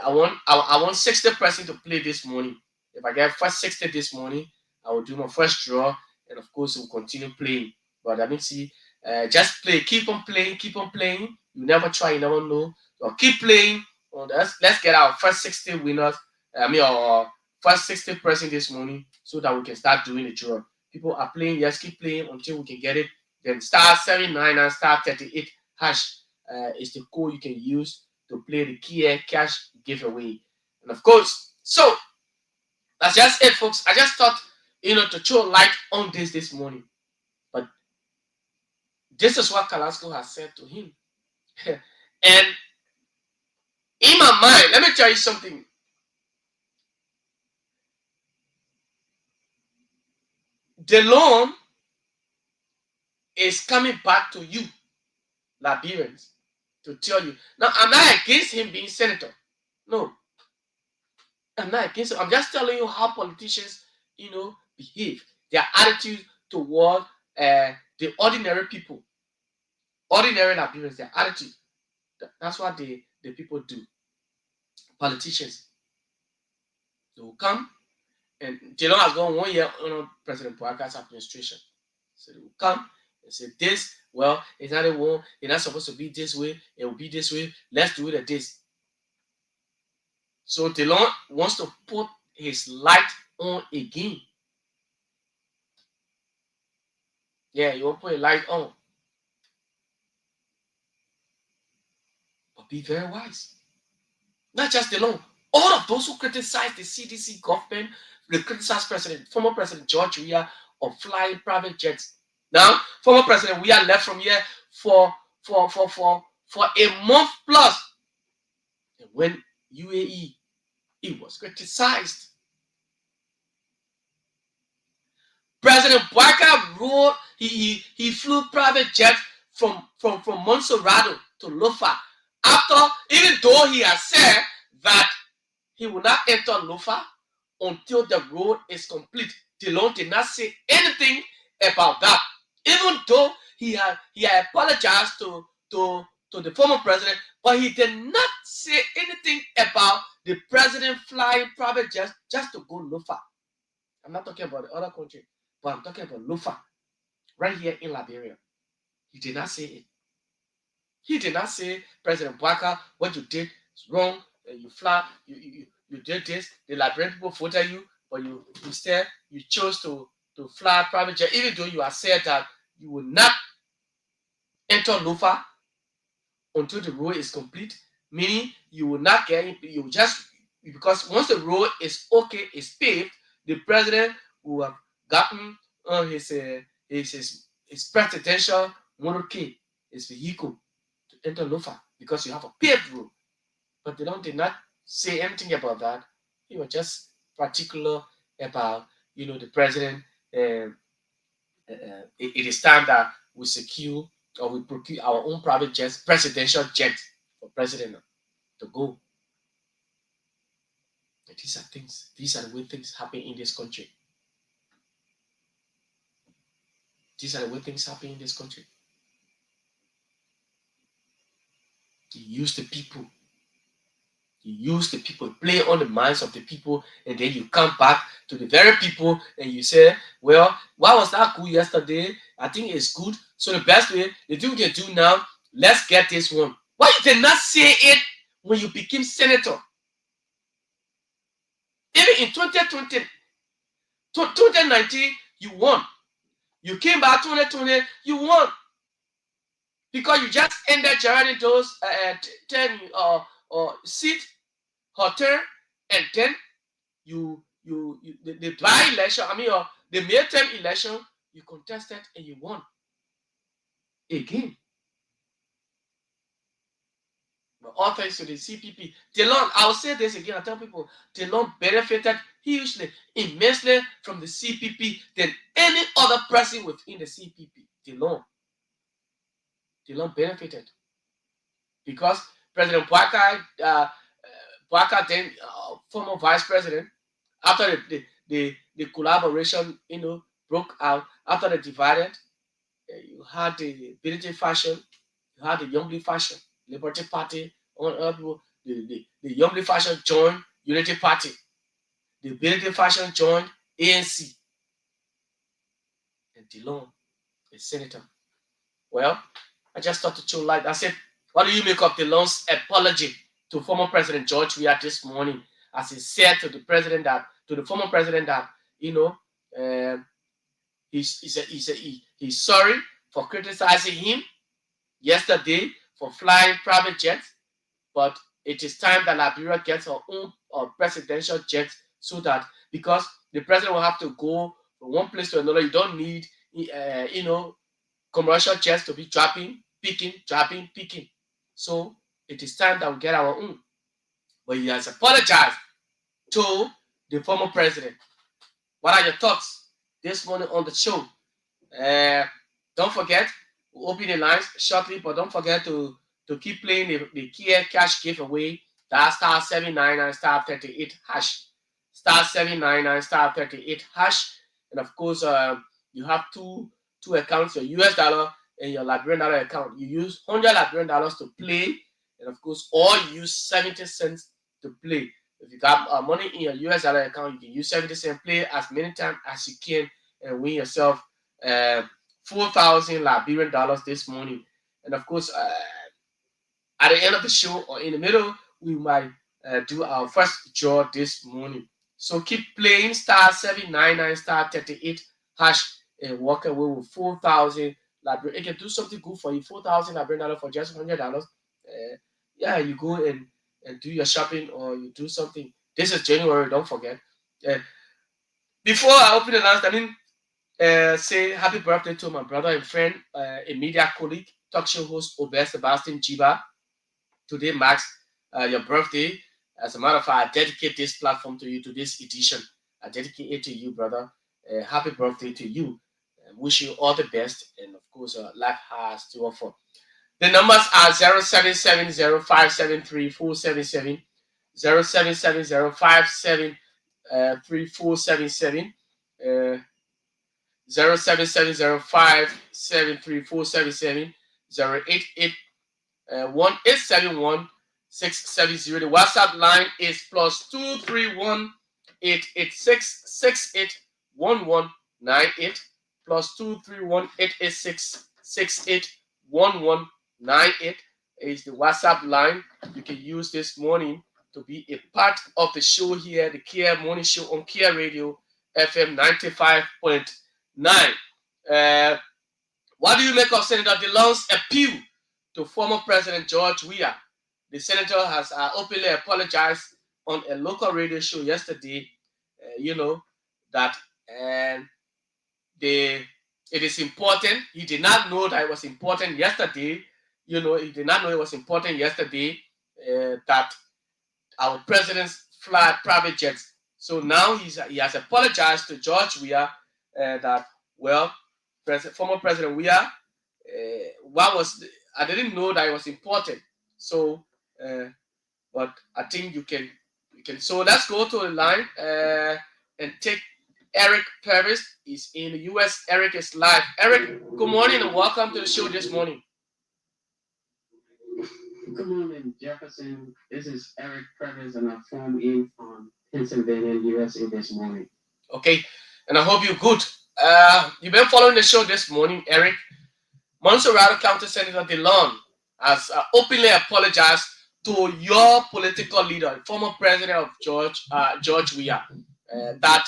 I want 60 person to play this morning. If I get first 60 this morning, I will do my first draw, and of course we'll continue playing. But I mean, see, just play, keep on playing. You never try, you never know. So keep playing. Let's get our first 60 winners. Our first 60 person this morning, so that we can start doing the draw. People are playing, yes, keep playing until we can get it. Then star 79 and star 38 hash is the code you can use to play the Kear cash giveaway. And of course, so that's just it, folks. I just thought, to throw light on this morning. But this is what Kalasco has said to him. And in my mind, let me tell you something. The loan is coming back to you, Liberians, to tell you. Now, I'm not against him being senator. No. I'm not against it. I'm just telling you how politicians, behave. Their attitude toward the ordinary people. Ordinary Liberians, their attitude. That's what the people do. Politicians. They will come, and DeLong has gone 1 year on President Weah's administration. So they will come and say, this, well, it's not a war, it's not supposed to be this way, it will be this way, let's do it at this. So Delon wants to put his light on again. Yeah, you want to put a light on. But be very wise. Not just Delon. All of those who criticize the CDC government, they criticize former President George Weah of flying private jets. Now, former President Weah left from here for a month plus. And when UAE, it was criticized. President Bouazizi rode, he flew private jets from Montserrat to Lofa. After, even though he has said that he will not enter Lofa until the road is complete. Delon did not say anything about that. Even though he had apologized to the former president, but he did not say anything about the president flying private jets just to go Lofa. I'm not talking about the other country, but I'm talking about Lofa, right here in Liberia. He did not say it. He did not say, President Bouazizi, what you did is wrong. You fly, you did this. The Liberian people voted you, but you instead you chose to fly private jet, even though you have said that you will not enter Lofa until the road is complete. Meaning you will not get, you just, because once the road is okay, is paved, the president will have gotten his presidential motorcade, his vehicle, to enter Lofa, because you have a paved road. But they did not say anything about that. He was just particular about, the president. It is time that we secure or we procure our own private jets, presidential jet for president to go. And these are the way things happen in this country. These are the way things happen in this country. You use the people. You use the people, play on the minds of the people, and then you come back to the very people and you say, well, why was that good yesterday? I think it's good. So the best way, the thing we can do now, let's get this one. Why you did not say it when you became senator? Even in 2020, 2019, you won. You came back 2020, you won. Because you just ended generating those 10 seats, hotel, and then the by-election, the midterm election, you contested and you won again. But all thanks to the CPP. Delon, I'll say this again, I'll tell people, Delon benefited hugely, immensely from the CPP than any other person within the CPP. Delon benefited. Because President Bouazizi, then former vice president, after the collaboration, broke out, after they divided, you had the Ability Faction, you had the Youngly Faction, Liberty Party, on other people. The Youngly Faction joined Unity Party. The Ability Faction joined ANC. And Delon, a senator. Well, I just thought to show light. I said, what do you make of Delon's apology to former President George Weah this morning, as he said to the former president that, he's sorry for criticizing him yesterday for flying private jets, but it is time that Liberia gets her own presidential jet, so that, because the president will have to go from one place to another, you don't need, commercial jets to be dropping, picking. So it is time that we get our own. But he has apologized to the former president. What are your thoughts this morning on the show? Don't forget, we'll open the lines shortly, but don't forget to keep playing the Kear cash giveaway. That's star 799 star 38 hash. Star 799 star 38 hash. And of course, you have two accounts, your US dollar and your Liberian dollar account. You use $100 Liberian dollars to play, and of course, or you use 70 cents to play. If you got money in your US dollar account, you can use 70 cents, play as many times as you can, and win yourself 4,000 Liberian dollars this morning. And of course, at the end of the show or in the middle, we might do our first draw this morning. So keep playing *799 *38 hash and walk away with 4,000 library. It can do something good for you. 4,000 library for just $100. Yeah, you go and do your shopping or you do something. This is January, don't forget. Before I open the last, say happy birthday to my brother and friend, a media colleague, talk show host Obed Sebastian Jiba. Today marks your birthday. As a matter of fact, I dedicate this platform to you, to this edition. I dedicate it to you, brother. Happy birthday to you. Wish you all the best. And of course, life has to offer. The numbers are 0770573477, 0770573477, 0770573477, 088 1871670. The WhatsApp line is +231 886 681198, +231 886 681198 is the WhatsApp line. You can use this morning to be a part of the show here, the Kear Morning Show on Kear Radio FM 95.9. What do you make of Senator DeLong's appeal to former President George Weah? The senator has openly apologized on a local radio show yesterday. That it is important. He did not know that it was important yesterday. He did not know it was important yesterday that our presidents fly private jets. So now he has apologized to George Weah that, well, former President Weah, I didn't know that it was important. So, but I think you can. So let's go to the line and take Eric Purvis. Is in the U.S. Eric is live. Eric, good morning and welcome to the show this morning. Good morning, Jefferson. This is Eric Purvis, and I phone in from Pennsylvania, USA this morning. Okay, and I hope you're good. You've been following the show this morning, Eric. Montserrat County Senator DeLong has openly apologized to your political leader, former president of George Weah, that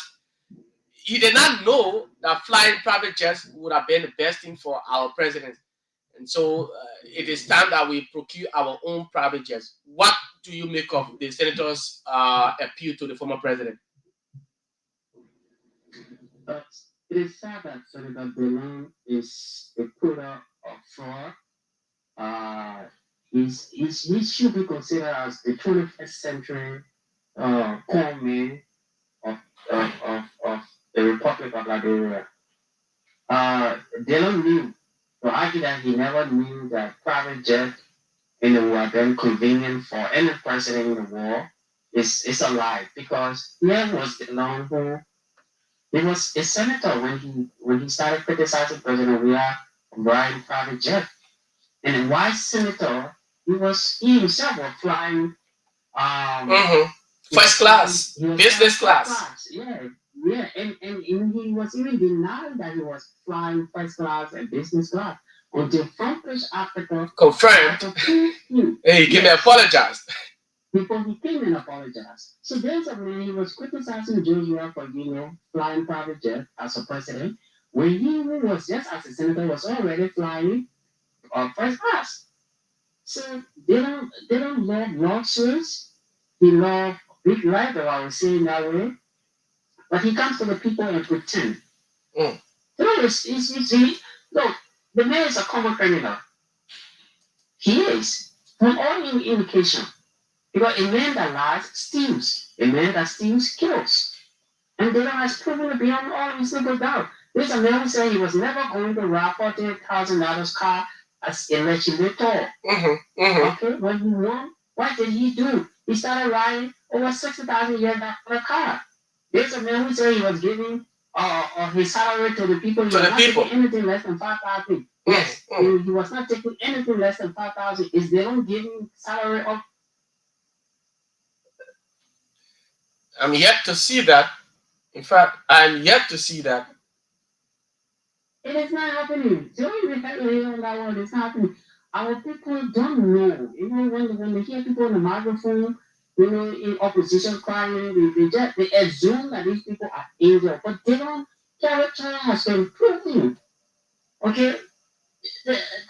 he did not know that flying private jets would have been the best thing for our president. And so it is time that we procure our own private jets. What do you make of the senator's appeal to the former president? It is sad that Senator DeLong is a product of fraud. He should be considered as the 21st century corpsman of the Republic of Liberia. DeLong knew, to argue that he never knew that private jet were then convenient for any president in the war is a lie, because here was DeLong who he was a senator when he started criticizing President Weah for buying private jet. And a wise senator, he himself was flying first class, business class. Yeah, and he was even denied that he was flying first class and business class until Frontier Africa confirmed. Hey, he apologized. Before he came and apologized. So there's a man, he was criticizing Joshua for, flying private jet as a president, when he was just as a senator was already flying first class. So they don't love lawsuits. He love big life, I would say in that way. But he comes to the people and pretend. Look, the man is a common criminal. He is. From all indication. Because a man that lies steals. A man that steals kills. And DeLong has proven to beyond all reasonable doubt. There's a man who said he was never going to rob $40,000 car as a legislator. Okay, when he won, what did he do? He started writing over $60,000 for a car. There's a man who said he was giving his salary to the people. He was not taking anything less than $5,000. Yes, he was not taking anything less than $5,000. Is they don't give him salary of? I'm yet to see that. In fact, I'm yet to see that. It is not happening. Don't even hear on that one. It's happening. Our people don't know. Even when they hear people on the microphone, in opposition crying, they assume that these people are angels, but they don't. Character has been proven. Okay,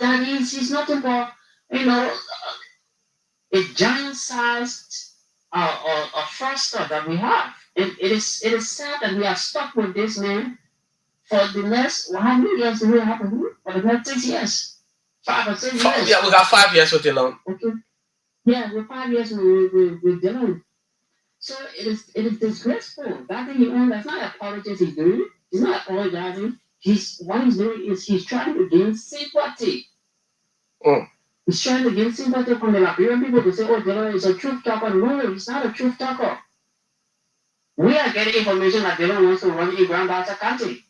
that is nothing but a giant-sized fraudster that we have. It is sad that we are stuck with this man for the next how many years do we have to do? For the next 6 years, 5 or 6 years. Yeah, we got 5 years with Dylan. Okay. Yeah, with 5 years we're dealing. So it is disgraceful. That thing he owns, that's not apologies he's doing. He's not apologizing. What he's doing is he's trying to gain sympathy. He's trying to gain sympathy from the Liberian people to say, oh, Dylan is a truth talker. No, he's not a truth talker. We are getting information that Dylan wants to run a Grand Bassa country.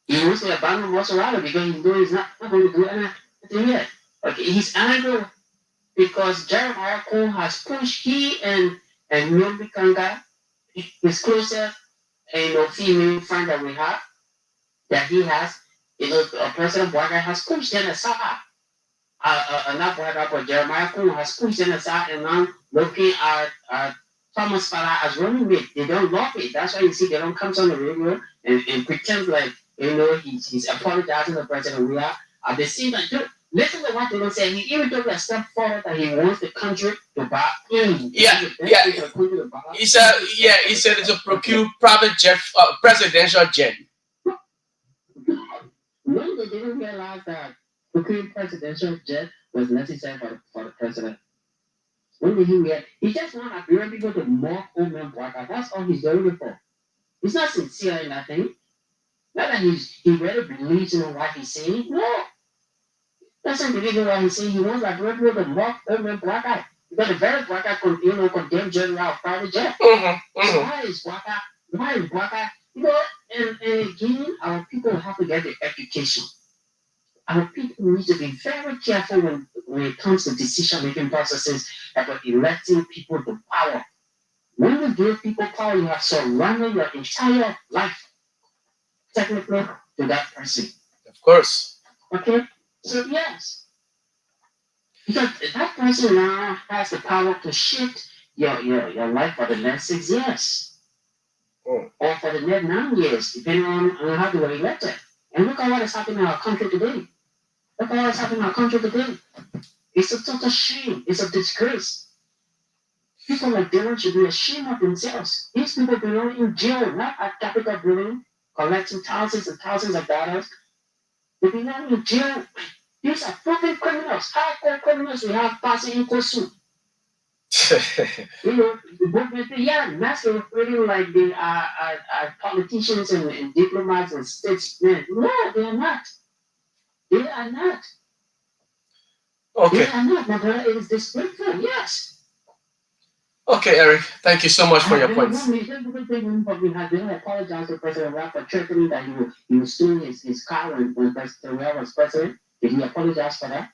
He wants to abandon Mozzarella because he's not going to do anything yet. Okay, he's angry because Jeremiah Cole has pushed he and Nyombi Kanga, his closest female friend that we have, that he has, President Boaga has pushed them aside. Not Boaga, but Jeremiah Cole has pushed them aside and now looking at Thomas Fala as running mate. They don't love it. That's why you see they don't come on the radio and pretend like he's apologizing to President Weah. At the same time, listen to what they don't say. He even took a step forward that he wants the country to buy. Yeah. He said it's a procure private jet, presidential jet. When they didn't realize that procuring presidential jet was necessary for the president. When did he realize? He just wants Liberian people to mock old man Boaga. That's all he's doing it for. He's not sincere in that thing. Not that he really believes in what he's saying. No. Doesn't believe in what he's saying. He wants Liberian people to mock old man Boaga. Because the very Boaga condemned General of private jet. So why is Boaga? And again, our people have to get the education. Our people need to be very careful when it comes to decision-making processes about electing people to power. When you give people power, you have surrendered your entire life, technically, to that person. Of course. Okay? So, yes. Because that person now has the power to shift your life for the next 6 years. Or for the next 9 years, depending on how you were elected. And look at what is happening in our country today. It's a total shame. It's a disgrace. People like Dylan should be ashamed of themselves. These people belong in jail, not at Capitol building, collecting thousands and thousands of dollars. They belong in jail. These are proven criminals, hardcore criminals we have passing in Kosu. Masquerading like they are politicians and diplomats and statesmen. No, they are not. They are not. Okay. They are not, my brother. It is disgraceful, yes. Okay, Eric. Thank you so much for your points. They apologize to President Weah for threatening that he was stealing his car when President Weah was president. Did he apologize for that?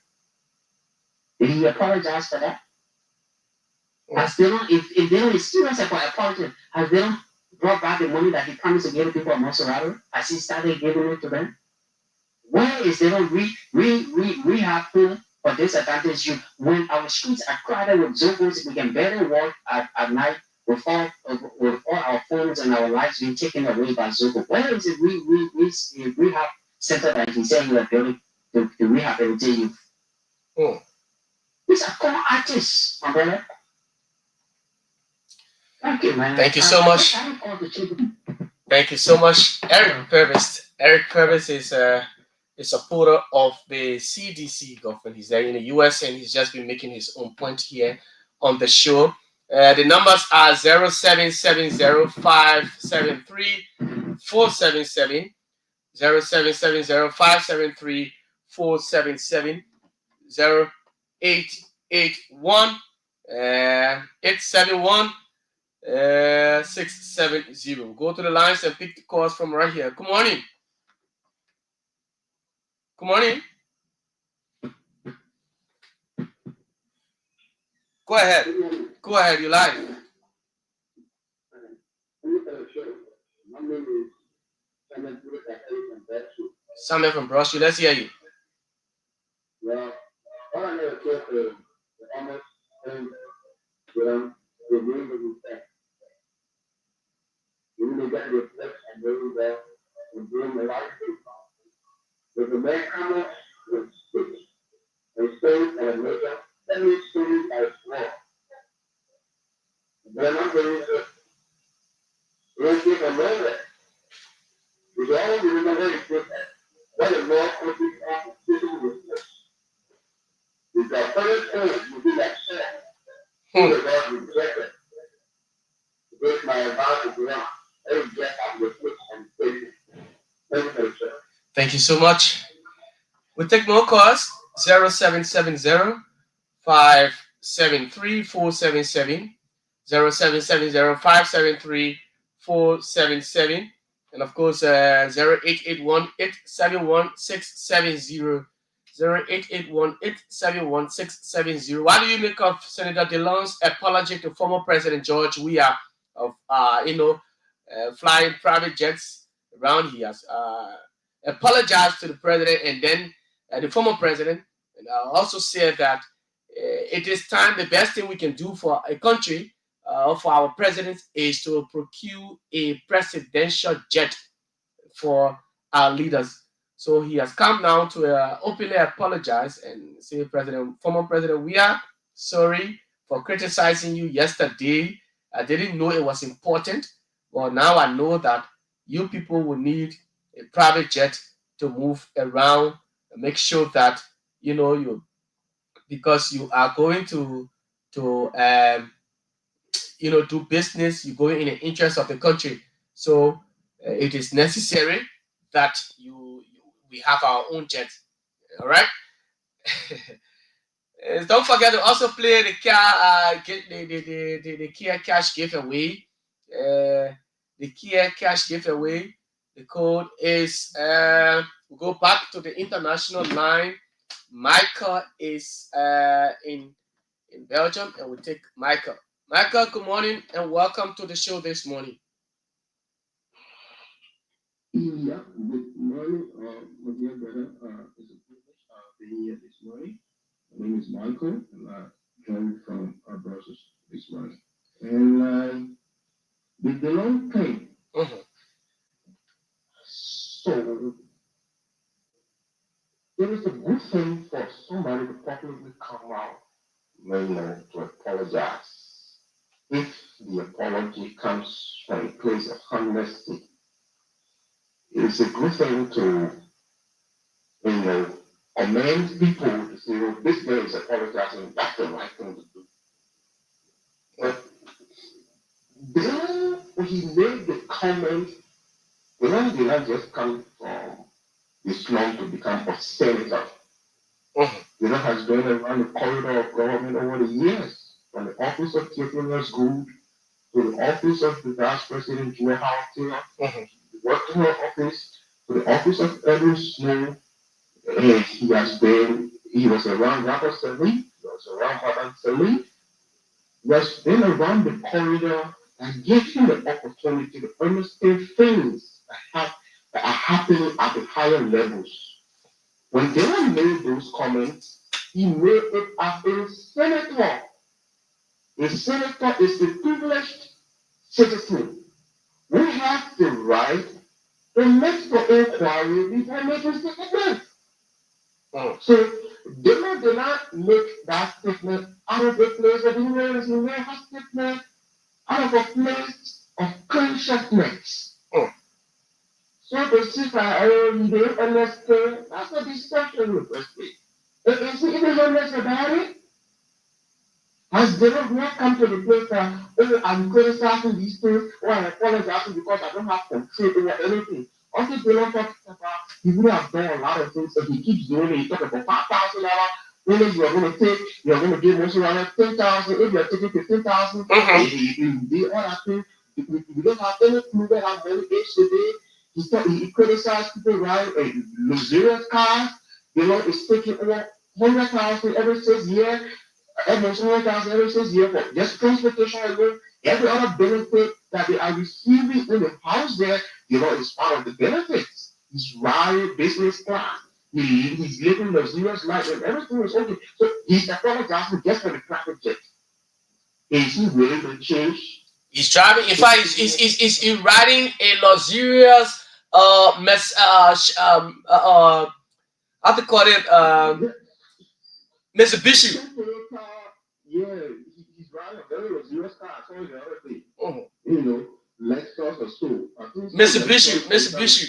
Has Dylan, if Dylan is serious about apology, has Dylan brought back the money that he promised to give to people at Monserrato? Has he started giving it to them? Where is Dylan rehab home for disadvantaged youth when our streets are crowded with Zogos? We can barely walk at night with all our phones and our lives being taken away by Zogo. Where is the rehab center that he said he was building to rehabilitate youth? These are core artists, my brother. Thank you, man. Thank you so much. Thank you so much, Eric Purvis. Eric Purvis is a supporter of the CDC government. He's there in the US and he's just been making his own point here on the show. The numbers are 0770-573-477, 0770-573-477, 0881 871 670. Go to the lines and pick the calls from right here. Good morning. Good morning. Go ahead. You're live. Samuel from Brussels. Let's hear you. Well, all I know is Well, the name of the fact. You really got to reflect and really well and doing a lot of things. But the man comment was speech. And stayed and make up every city as well. Then I'm going to let's get a moment. Because all of you know very different. What is more complete opposition with this? Because first thing you be like shit. The God reject it. Break my advantage ground. Every death I would put on faith. Thank you, sir. Thank you so much. We take more calls. 0770 573 477. 0770 573 477. And of course, 0881 871 670. 0881 871 670. What do you make of Senator DeLonge's apology to former President George Weah of, flying private jets around? He has apologized to the president and then the former president, and also said that it is time, the best thing we can do for a country, for our president, is to procure a presidential jet for our leaders. So he has come now to openly apologize and say, former President, we are sorry for criticizing you yesterday. I didn't know it was important, but now I know that you people will need a private jet to move around and make sure that because you are going to do business, you're going in the interest of the country. So it is necessary that we have our own jet. All right. Don't forget to also play the Kear cash giveaway. The Kear cash giveaway. The code is we go back to the international line. Michael is in Belgium, and we take Michael. Michael, good morning and welcome to the show this morning. Yeah, good morning, my dear brother. It's a privilege being here this morning. My name is Michael, and I joined from Brussels this morning. And the long thing. So it is a good thing for somebody to publicly come out, to apologize. If the apology comes from a place of honesty, it's a good thing to, amend people to say, well, this guy is apologizing, that's the right thing to do. But then when he made the comment, the man did not just come from Islam to become a senator. The man has been around the corridor of government over the years, from the office of Theophilus Gould to the office of the Vice President Weah, the working office, to the office of Edwin Snow. He was around Robert Salih, he was around Madame Salih, he has been around the corridor and gave him the opportunity to understand things that are happening at the higher levels. When Dylan made those comments, he made it as a senator. A senator is a privileged citizen. We have the right to make the inquiry before making statements. So Dylan did not make that statement out of a place of ignorance. He made that statement out of a place of consciousness. So to see that he didn't understand, that's a deception with respect. Is he even honest about it? Has Dylan not come to the place that, I'm criticizing these things, or I'm apologizing because I don't have control over anything? Also, Dylan talks about he would have done a lot of things, so he keeps doing it. He talks about $5,000. When you're going to take, you're going to give most around 10,000. If you're taking 15,000, the other thing, we don't have any clue that how many days today. He criticized people riding luxurious cars. It's taking over 100,000 every 6 years. Almost 100,000 every 6 years for just transportation alone. Every other benefit that they are receiving in the house there, is part of the benefits. He's riding business class. He's living luxurious life and everything is okay. So he's apologizing just for the private jet. Is he willing to change? He's driving. In fact, he's riding a luxurious how to call it Mitsubishi. Yeah, he's riding a very luxurious car. I saw the other day. Mhm. You know, Lexus or so. I think so, Mitsubishi. Mitsubishi.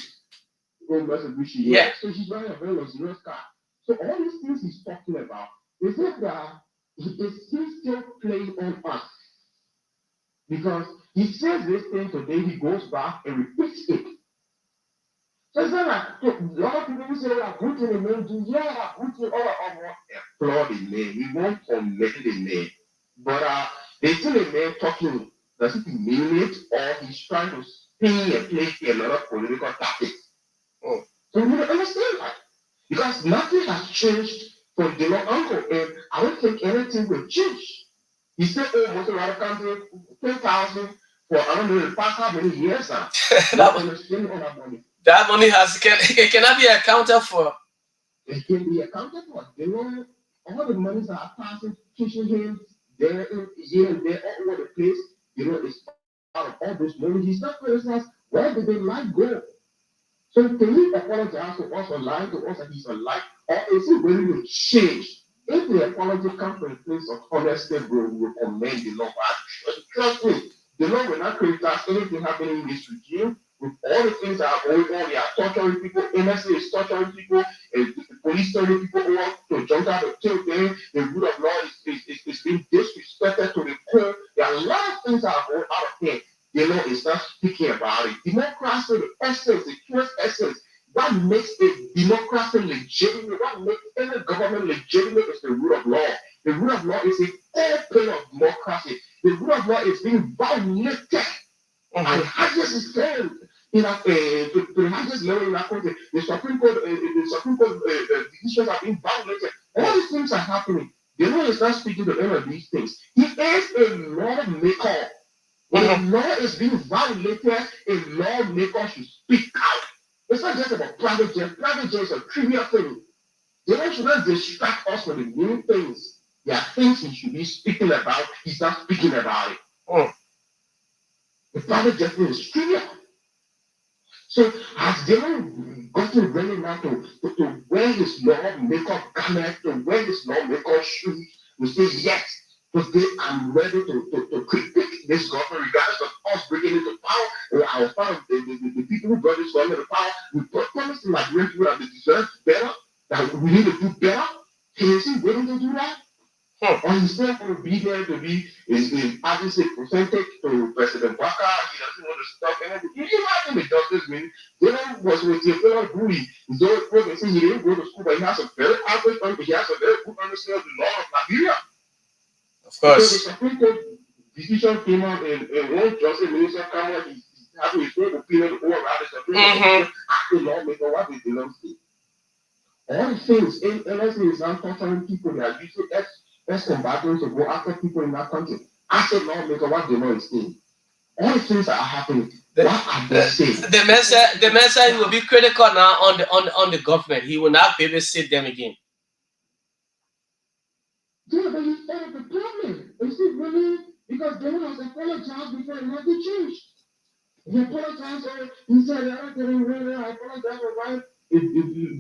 Yeah. So he's riding a very luxurious car. So all these things he's talking about, is it that he's still playing on us? Because he says this thing today, he goes back and repeats it. So it's not like a lot of people who say that good in the name, do yeah, good in all applaud the name. We won't commend the name. But they still a man talking. Does he mean it or he's trying to spin and play another political tactics? Oh. So we don't understand that. Because nothing has changed from the long uncle, and I don't think anything will change. He said, oh, most of the country, 10,000 for I don't know the past how many years now. That money cannot be accounted for. It can be accounted for. They know all the monies are passing, pushing him there here and there all over the place. You know, it's out of all those money. He's not criticized. Where did they like go? So can he apologize to us or lie to us that he's a lie? Or is he willing to change? If the apology comes from a place of honesty, bro, we will commend the Lord. Trust me, the Lord will not criticize anything happening in this regime. With all the things that are going on, they are torturing people. NSA is torturing people. And the police turning people who want to jump out of jail. Then the rule of law is being disrespected to the core. There are a lot of things that are going out of hand. The Lord is not speaking about it. Democracy, the essence, the purest essence. What makes a democracy legitimate? What makes any government legitimate is the rule of law. The rule of law is a core pillar of democracy. The rule of law is being violated. And the highest is saying to the highest level in our country, the Supreme Court decisions are being violated. All these things are happening. The Lord is not speaking to any of these things. He is a lawmaker. When a law is being violated, a lawmaker should speak out. It's not just about private jail. Private jail is a trivial thing. The Lord should not distract us from the new things. There are things he should be speaking about. He's not speaking about it. The private jail is trivial. So has the Lord gotten ready now to wear his lawmaker garment, to wear his lawmaker shoes, to say yes. Today I'm ready to critique this government, regardless of us bringing it to power, or our part of the people who brought this government to power. We promised the Nigerian people that they deserve better, that we need to do better. Is he willing to do that? Or he's still going to be there to be as you say, percentage to President Waka? He doesn't want to stop anything. You imagine the justice mean? Dylan was with your fellow bully. They say he didn't go to school, but he has a very average, he has a very good understanding of the law of Nigeria. Of course. So the Supreme Court decision came out, and one justice minister came out, he's having his own opinion all around the Supreme Court. The lawmaker, what they belong to. All the things, NSA is now torturing people. They are using ex-combatants to go after people in that country. Ask a lawmaker what the law is saying. All the things that are happening. What are they saying? The man said he will be critical now on the government. He will not babysit them again. Yeah, but he's part of the problem. Is it really? Because they has apologized before it had to change. He apologized. He said, I apologize for why.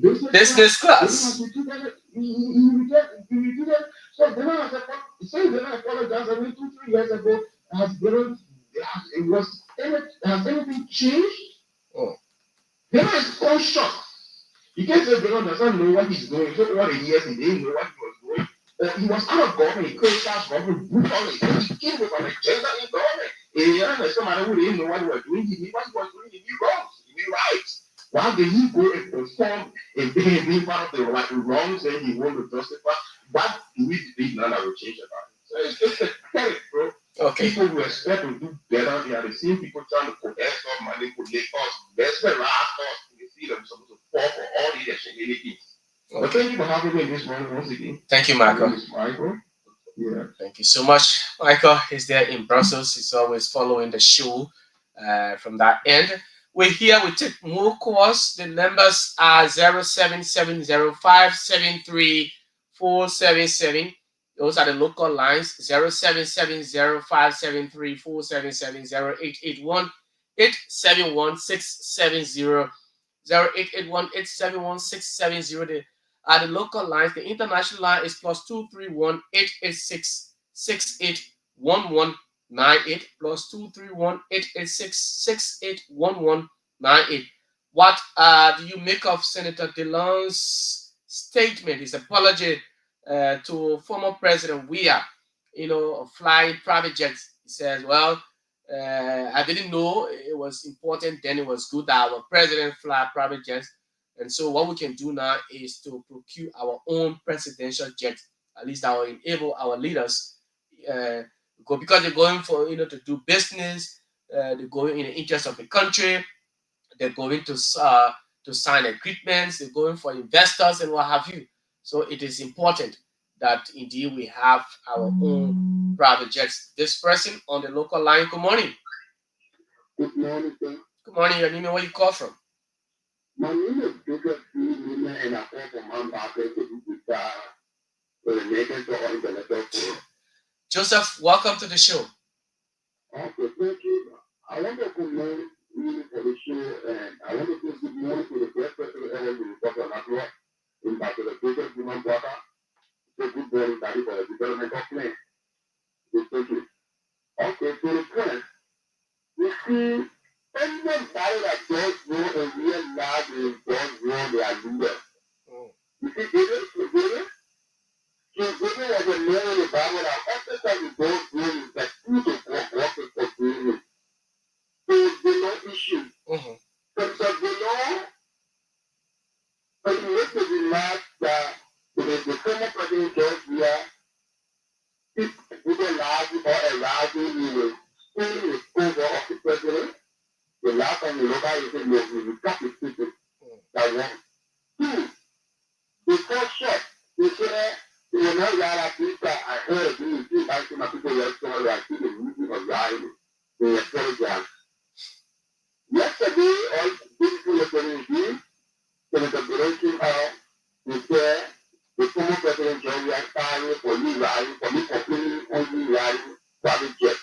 Business class. He repeated. So they has apologized. 2-3 years ago. Has anything changed? They is conscious. You can't say Bernard doesn't know what he's doing. He don't know what he didn't know what he was doing. He was out of government. He criticized government brutally. He came with an agenda in government. And somebody who didn't know what he was doing, he knew what he was doing. He knew wrongs. He knew rights. Why did he go and perform and being part of the wrongs that he wanted to justify? What do we believe none that will change about it? So it's a credit, bro. Okay. People who expect to do better, they are the same people trying to coerce us, manipulate us, mesmerize us. You see them supposed to fall for all these shenanigans. Okay. But thank you for having me this morning once again. Thank you, Michael. Yeah. Thank you so much. Michael is there in Brussels. He's always following the show from that end. We're here. We take more calls. The numbers are 07705734777. Those are the local lines: 0770-573-4770, 881-871-670, 0881-871-670. They are the local lines. The international line is +231-886-681198, +231-886-681198. What do you make of Senator DeLong's statement, his apology to former President Weah, flying private jets? He says, well, I didn't know it was important then. It was good that our president fly private jets. And so what we can do now is to procure our own presidential jet. At least that will enable our leaders, because they're going for, to do business. They're going in the interest of the country. They're going to sign agreements. They're going for investors and what have you. So it is important that indeed we have our own private jets. This person on the local line, good morning. Good morning, sir. Good morning. Your name and where you call from? My name is Jefferson, and I call from Hamburg to the neighbors or intellectual. Joseph, welcome to the show. Okay, thank you. I want to commend you for the show, and I want to say good morning to the best person ever in the network, in fact, to the biggest human brother. Say good morning, Daddy, for the developmental plan. Thank you. Okay, so the point, you see, anybody that does know and realize they don't know they are leaders. You see, David was a man in the Bible that often times he don't know is that who to walk with for doing it. So the law issue. Because the law, when you look at the remark that the former president George Weah, people large or around him, he was still the over of the president. The last time the local is saying, we got the people that want. Two, before shot, they said, you will not yell at people. I heard you see my people were told that see the movie of Yahoo. They apologize. Yesterday, all people yesterday, Senator Gordon came out. He said, the former president John Weah fired for you, Yahoo, for me complaining on you, Yahoo, private jet.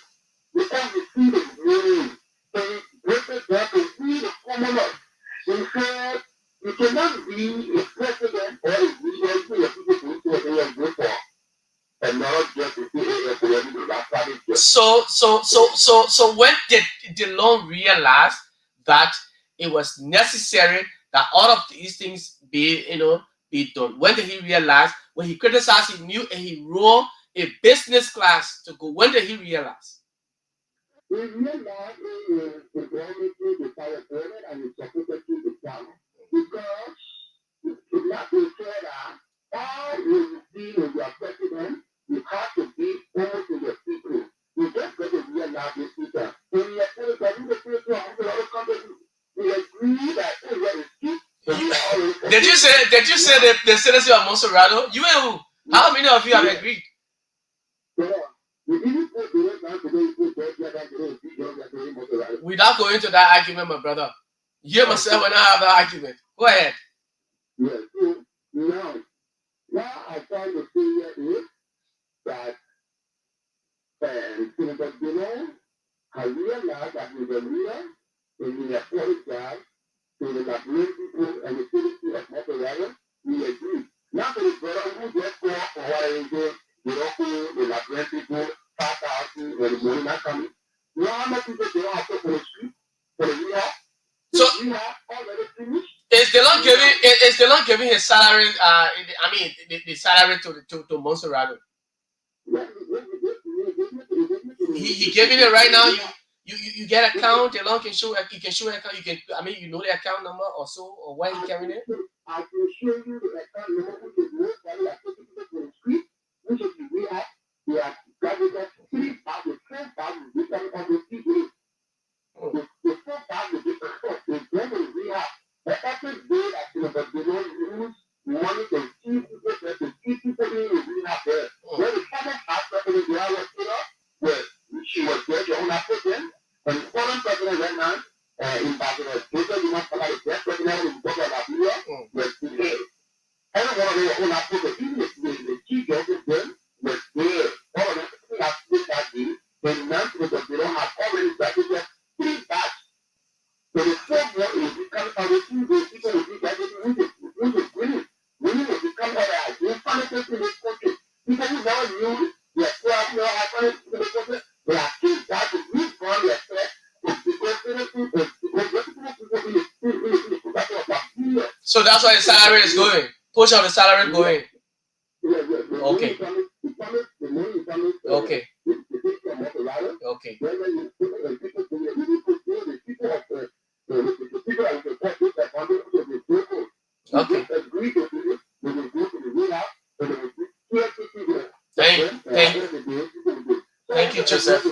Because you see the meaning, and break it down to see the commoners. He said, you cannot be a president or a leader to your people to do what they are good for. And not just to say, So when did DeLong realize that it was necessary that all of these things be done? When did he realize? When he criticized, he knew, and he rode a business class to go. When did he realize? He realized the government the power forward and he supported the town. Because it's not to say that all you see when you are president, you have to be open to your people. You just got to realize this people. When you are president, you agree that Did you say the citizen of Monserrato? You and who? How many of you have agreed? Without going into that argument, my brother, you myself when I have that argument. Go ahead. Yes. Now I find the thing here is that Senator DeLong has realized that he's a leader and he apologized to the Liberian people and the citizens of Monterrey. We agree. Now to the brother who just go up for what I did, the Liberian people, 5,000 and the money not coming. You know how much people they have to for the street, for the rehab? So we have already finished. Is DeLong giving his salary? The salary to Monserrato. He giving it right now. You get account. DeLong can show. You can show account. You can. You know the account number or so, or where he carrying it. I can show you the account number, which is most likely like people for the street, which is we have. We have graduated 3,000, 10,000 different on the people. The 4,000 different stuff. The general we have. The effort day that they don't use money to keep people there, to keep people in the rehab there. When the former past president was where she was there, your own president, and the foreign president right now, in Barcelona, Joseph, you must the best president in Liberia, was today. Everyone of your own president, even the chief justice then, was politics in this country. People who never knew their class, no happening in the country, they are kids that to live from their stress. So that's why the salary is going. Push of the salary going. Okay. Okay. Okay. Okay. Thank you, Joseph.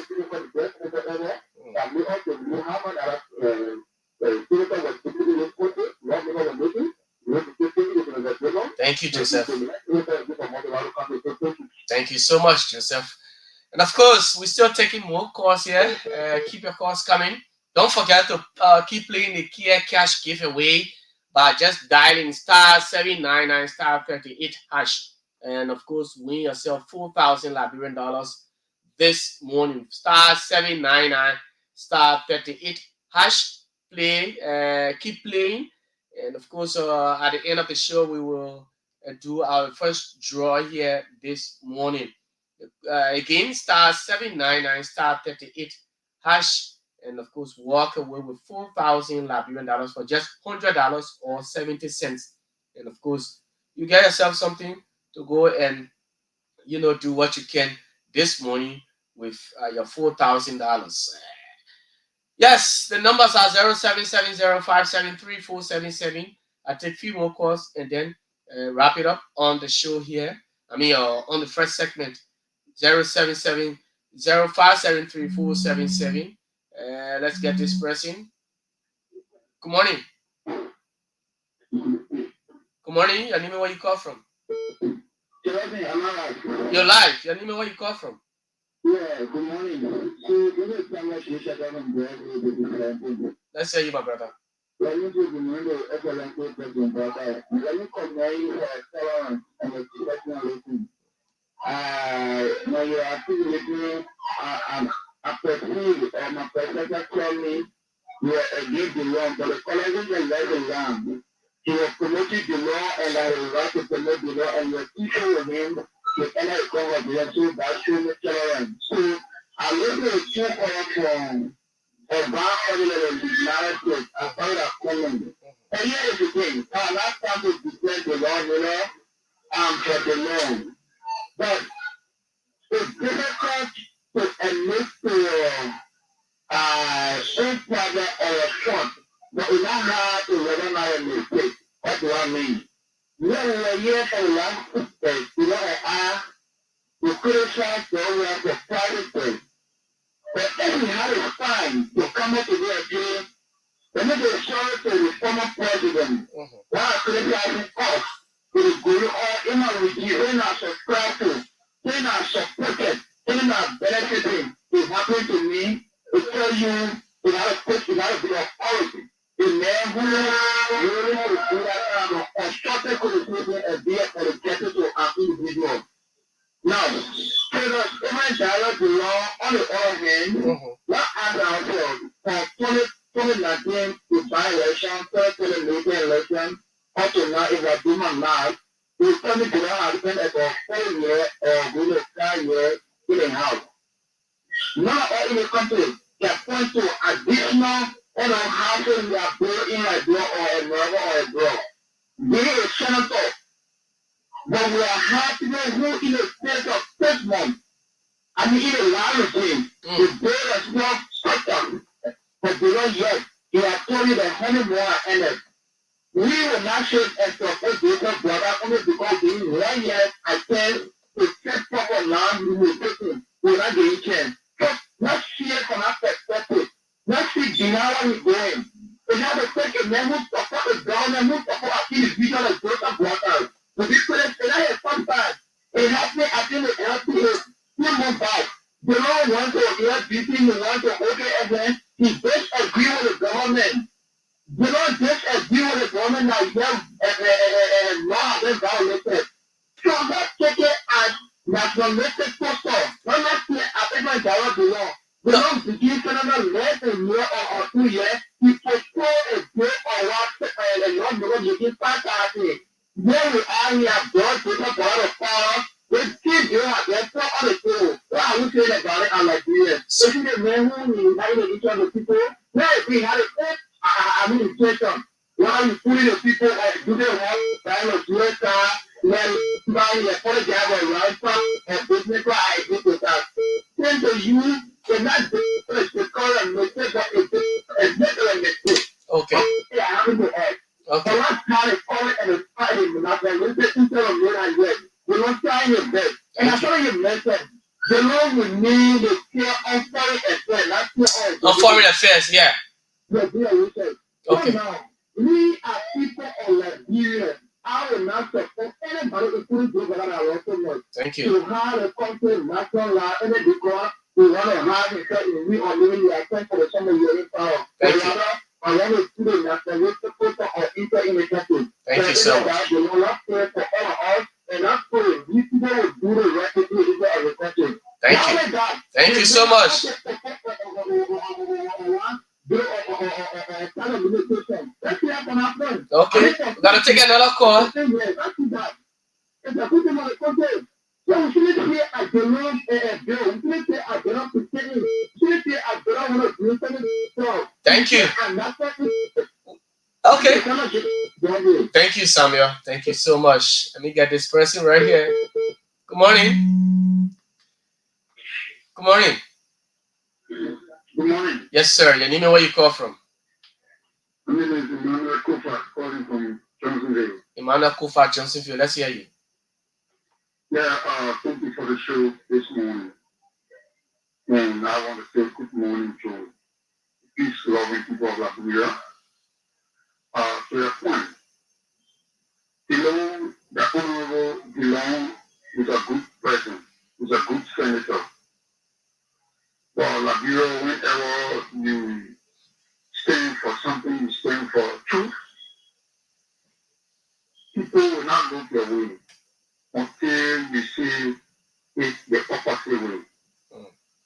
Thank you, Joseph. Thank you so much, Joseph. And of course, we're still taking more calls here. Keep your calls coming. Don't forget to keep playing the Kear cash giveaway by just dialing *799 *38 hash. And of course, win yourself 4,000 Liberian dollars this morning. *799 *38 hash. Play, keep playing. And of course, at the end of the show, we will do our first draw here this morning. Again, *799 *38 hash, and of course, walk away with 4,000 Liberian dollars for just $100 or 70 cents. And of course, you get yourself something to go and do what you can this morning with your $4,000. Yes, the numbers are 0770573477. I'll take a few more calls and then wrap it up on the show here. On the first segment, 07705733477. Let's get this person. Good morning. Good morning. Your name and where you call from? You're live. Your name and where you call from? Yeah, good morning. Let's hear you, my brother. When you are speaking, I perceive my professor tell me you are against the law, but the colleges are like the lamb. He was promoted the law, and I will like to promote the law, and your teacher with him, the other cover the two that show me tolerance. So I look at the two from a bar ordinary narrative, I find a common. And here is the thing, last time we declared the law, for the law. But it's difficult to admit to own father or a son, but we don't have to recognize a mistake. What do I mean? When we were here for the last 6 days, we criticize the owner for private things. But if we had a fine to come up with the idea, when they show to the former president, while criticizing us, to the guru or in our review, in our subscribe to, in our supported, in our benefiting, it happened to me, to tell you, it had a be authority. The man who really to do that or started criticism and be a dedicated to an individual. Now, even direct the law on the other hand, what as ourselves for 2019 to by-election, first to the local election, up to now, if I do my life, we come to the husband about 4 years or below 5 years in the house. Now, all in the country can point to additional houses we are building a door or a mother or a door. Be a senator, but we are happy who in the space of 6 months, in a lot of things, the bill is not structured, but below yet, he has told you that 100 more ended. We will not show and support this brother only because in 1 year I tell to set proper land limitation without the chance. So let's see it from that perspective. Let's see where we're going. We have to take a man who support the government, who support our individual and social brothers. So this place, and I have some bad. It helped me, I think it helped me 2 months back. The law wants to hear beating, he wants to okay again. He disagree with the government. Do not disagree with the government that you have law against violated. So let's take it as nationalistic posture. Not let's say I think my direct the law. We don't begin another less than a year or 2 years. We postpone a day or one and not because you give 5,000. Where we are here, God, people, God of man who united each other people. No, we had a administration. Why you putting the people do they want kind of director, then buying a for job and business with us. Then to you cannot the color mistake that is better than mistake. Okay. Yeah, having to add. Okay. The last time it's calling and it's fighting, and I'm like, we're instead of what I read. We're not trying your best. And I thought you mentioned the Lord will need the care on foreign affairs, not care on foreign affairs, yeah. Yeah, okay. So now, we are people of Liberia. I will not support anybody who couldn't do what I want so much. Thank you. To have a country, national law, and then because we want to have a certain, we are living the attempt for the summer year in power. Thank you. I want to do the national support or enter in the country. Thank you so much. The Lord pray for all of us, and I pray these people will do the right thing in the country. Thank you. Thank you so much. Okay, we gotta take another call. Thank you. Okay. Thank you, Samuel. Thank you so much. Let me get this person right here. Good morning. Good morning. Good morning. Yes, sir. Your name and where you call from? My name is Emmanuel Kofa, calling from Johnsonville. Emmanuel Kofa, Johnsonville. Let's hear you. Yeah, thank you for the show this morning. And I want to say good morning to peace-loving people of Liberia. To your point, Dillon, the Honorable Dillon is a good president, is a good senator. But Liberia, whenever you stand for something, you stand for truth, people will not look your way until you see it the opposite way.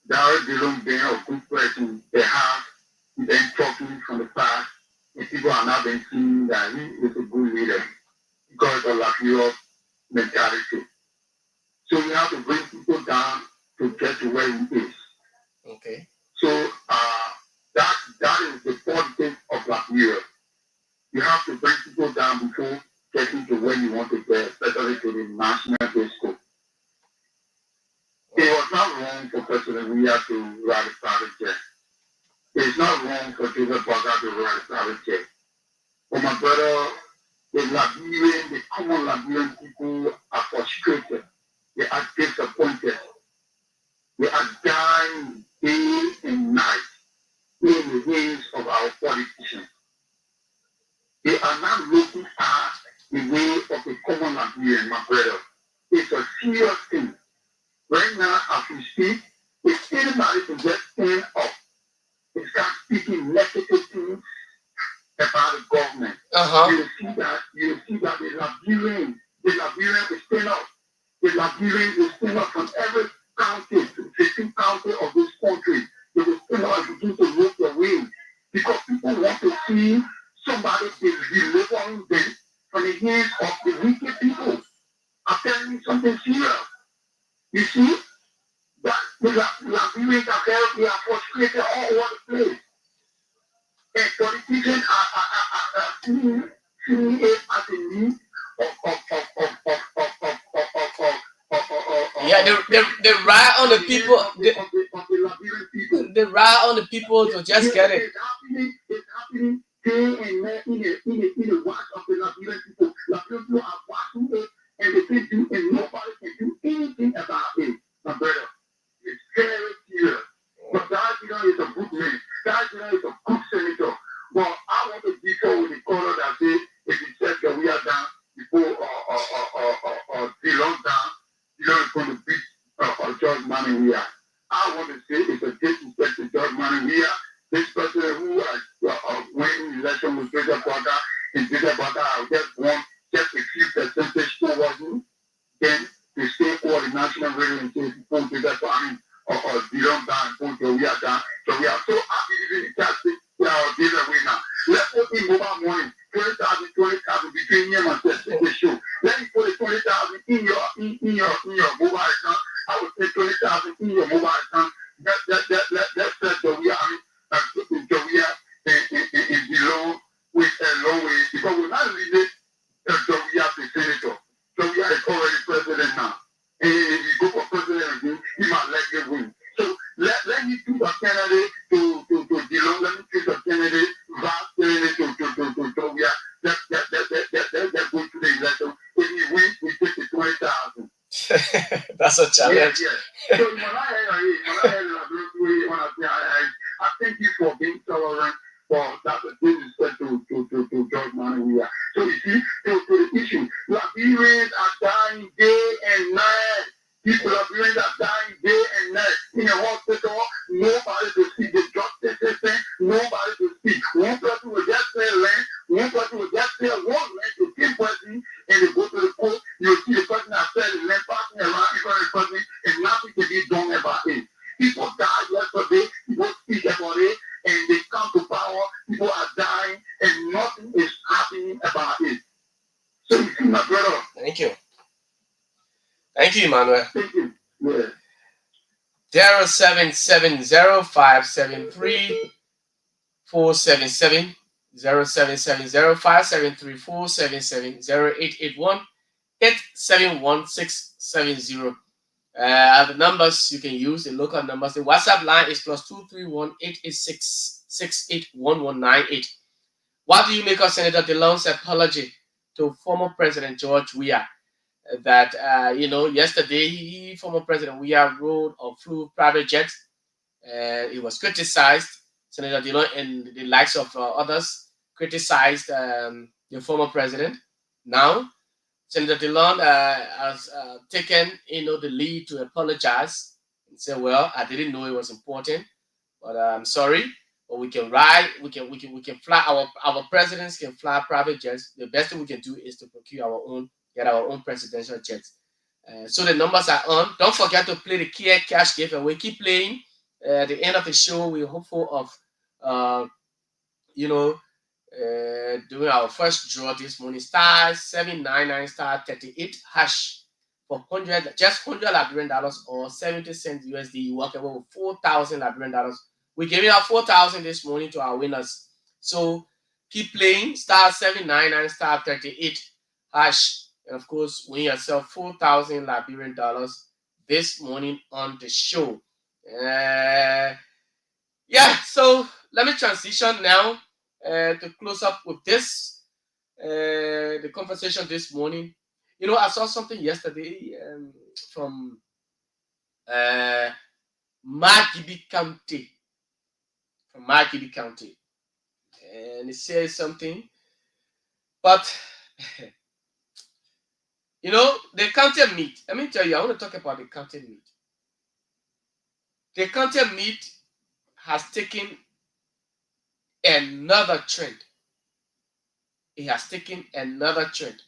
That Dillon being a good person, they have been talking from the past, and people are now being seeing that he is a good leader because of Liberia mentality. So we have to bring people down to get to where he is. Okay. So that is the positive of Liberia. You have to bring people down before getting to where you want to get, especially to the national school. It was not wrong for President Weah to write a private jet. It's not wrong for Joseph Boga to write a private jet. For my brother, the common Liberian people are frustrated. They are disappointed. They are dying day and night in the hands of our politicians. They are not looking at the way of the common Liberian, my brother. It's a serious thing. Right now, as we speak, if anybody can just stand up and start speaking negative things about the government, you will see that the Liberian will stand up. The Liberian will stand up from every county, 15 counties of this country. They will stand up and begin to look their way because people want to see somebody delivering them from the hands of the wicked people. I'm telling you something serious. You see, that the Liberians are there, they are frustrated all over the place. And politicians are seeing it as a need they ride on the people. They ride on the people to just get it. It's happening day and night in the watch of the Liberian people. Liberian people are watching it and they can do, and nobody can do anything about it. My brother, it's very serious. But God is a good man. God is a good senator. But I want to differ with the color that says if you check that we are down before Dillon down, Dillon is going to beat George Manning Weah. I want to say it's a disrespect to George Manning Weah. This person who winning election with Joseph Boga, and Joseph Boga just won just a few percentage over him. Then they stay over the national radio and say people Joseph or Dillon down, point Weah down. So we are so happy to be this way now. Let's put in mobile money, 20,000 between him and the show. Let me put 20,000 in your mobile account. I would say 20,000 in your mobile account. Let's set That's a challenge. So when I thank you for being tolerant for that disrespect to George Weah. So you see, to the issue, Liberians are dying day and night. People Liberians are dying day and night. In the hospital, nobody to speak. The justice system, nobody to speak. One person will just say land, one person will just say one land to keep person, and they go to the court. You see the person that said the land passing around in front of the person, and nothing can be done about it. People died yesterday, people speak about it, and they come to power, people are dying, and nothing is happening about it. So you see, my brother. Thank you. Thank you, Emmanuel. Thank you. Yeah. 0770573 0770573 871-670. The numbers you can use, the local numbers. The WhatsApp line is +231-886-681198. What do you make of Senator DeLong's apology to former President George Weah? That yesterday former President Weah rode or flew private jets, and it was criticized. Senator DeLong and the likes of others criticized the former president. Now, Senator DeLong has taken the lead to apologize and say, "Well, I didn't know it was important, but I'm sorry. But we can ride, we can fly. Our presidents can fly private jets. The best thing we can do is to procure get our own presidential jets." So the numbers are on. Don't forget to play the Kear cash giveaway. Keep playing. At the end of the show, we're hopeful of doing our first draw this morning. *799 *38# for just $100 Liberian dollars or 70 cents USD. You walk away with 4,000 Liberian dollars. We're giving out 4,000 this morning to our winners. So keep playing. *799 *38#. And of course, win yourself 4,000 Liberian dollars this morning on the show. So let me transition now to close up with this, the conversation this morning. I saw something yesterday from Margibi County. And it says something, but the county meat. Let me tell you, I want to talk about the county meat. The county meat has taken another trend. It has taken another trend.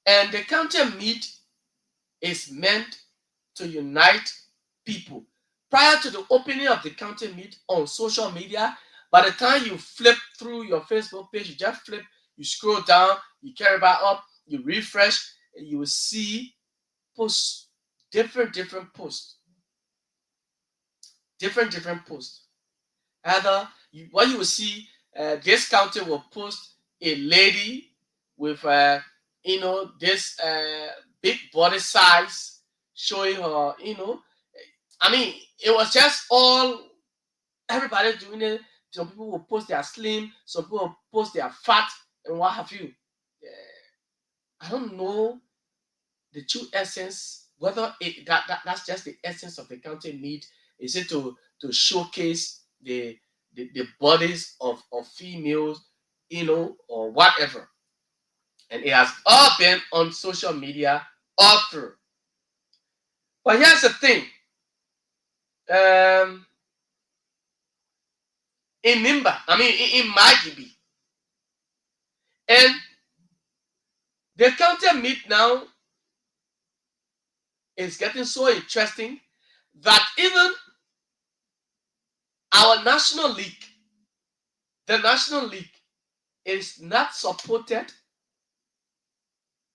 And the county meet is meant to unite people. Prior to the opening of the county meet on social media, by the time you flip through your Facebook page, you just flip, you scroll down, you carry back up, you refresh, and you will see posts, different posts. Different posts. Either what you will see, this county will post a lady with this big body size showing her, it was just all everybody doing it. Some people will post their slim, some people will post their fat, and what have you. I don't know the true essence, whether that's just the essence of the county meet. Is it to showcase the bodies of females, or whatever. And it has all been on social media all through. But here's the thing. In Margibi. And the county meet now is getting so interesting that even our national league, the national league, is not supported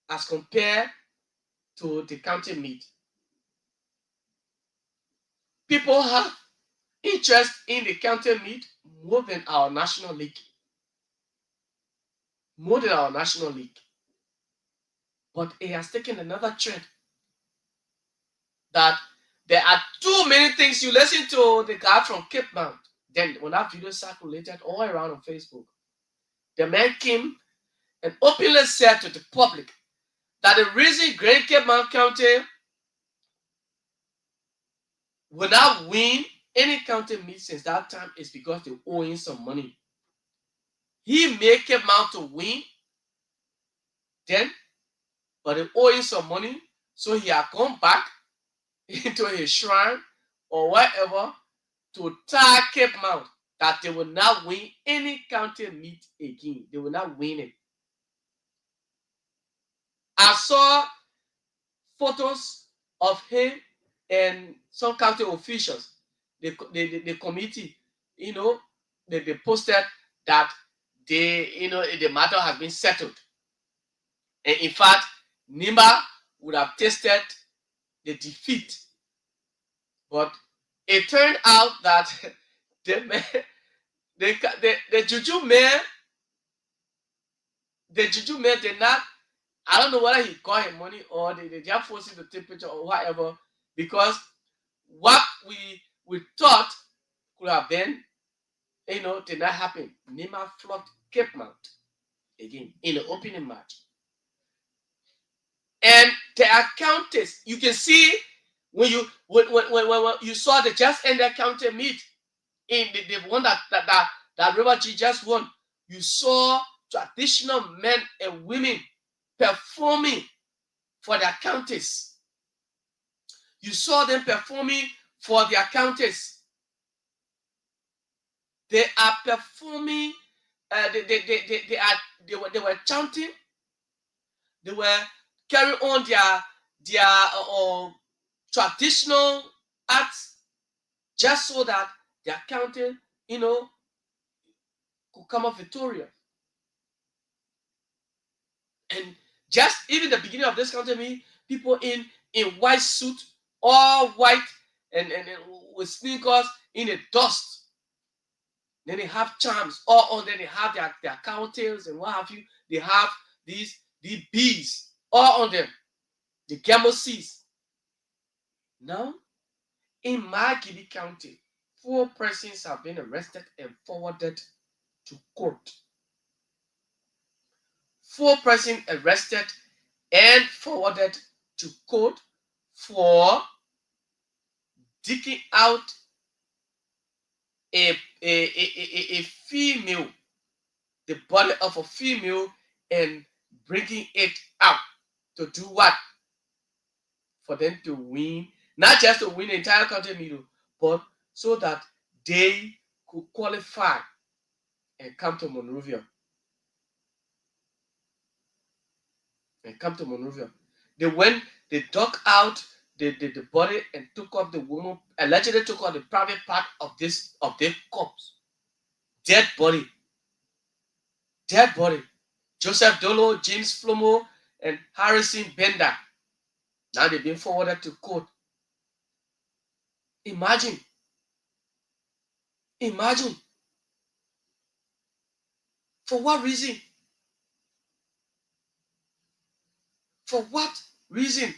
as compared to the county meet. People have interest in the county meet more than our national league. But it has taken another trend that there are too many things. You listen to the guy from Cape Mount. Then when that video circulated all around on Facebook, the man came and openly said to the public that the reason Great Cape Mount County will not win any county meet since that time is because they owe him some money. He may came out to win then, but they owe him some money, so he had come back into his shrine or whatever to tell Cape Mount that they will not win any county meet again. They will not win it. I saw photos of him and some county officials, the committee, they posted that the matter has been settled. And in fact, Nima would have tasted the defeat. But it turned out that the Juju man did not, I don't know whether he got him money or they just forcing the temperature or whatever, because what we thought could have been, did not happen. Nima flogged Cape Mount again in the opening match. And the accountants, you can see when you saw the just ended county meet in the one that River G just won, you saw traditional men and women performing for their counties. You saw them performing for their counties. They are performing. They were chanting. They were carrying on their traditional acts just so that their county, could come up victorious. And just even the beginning of this county meeting, people in white suit, all white, and with sneakers in the dust. Then they have charms all on. Then they have their cowtails and what have you. They have these bees all on them. The gamosees. Now, in Magidi County, 4 persons have been arrested and forwarded to court. 4 persons arrested and forwarded to court for digging out a female, the body of a female, and bringing it out to do what? For them to win, not just to win the entire country meeting, but so that they could qualify and come to Monrovia. They dug out the body and took up the woman, allegedly took out the private part of their corpse. Dead body. Joseph Dolo, James Flomo, and Harrison Bender. Now they've been forwarded to court. Imagine. For what reason? For what reason?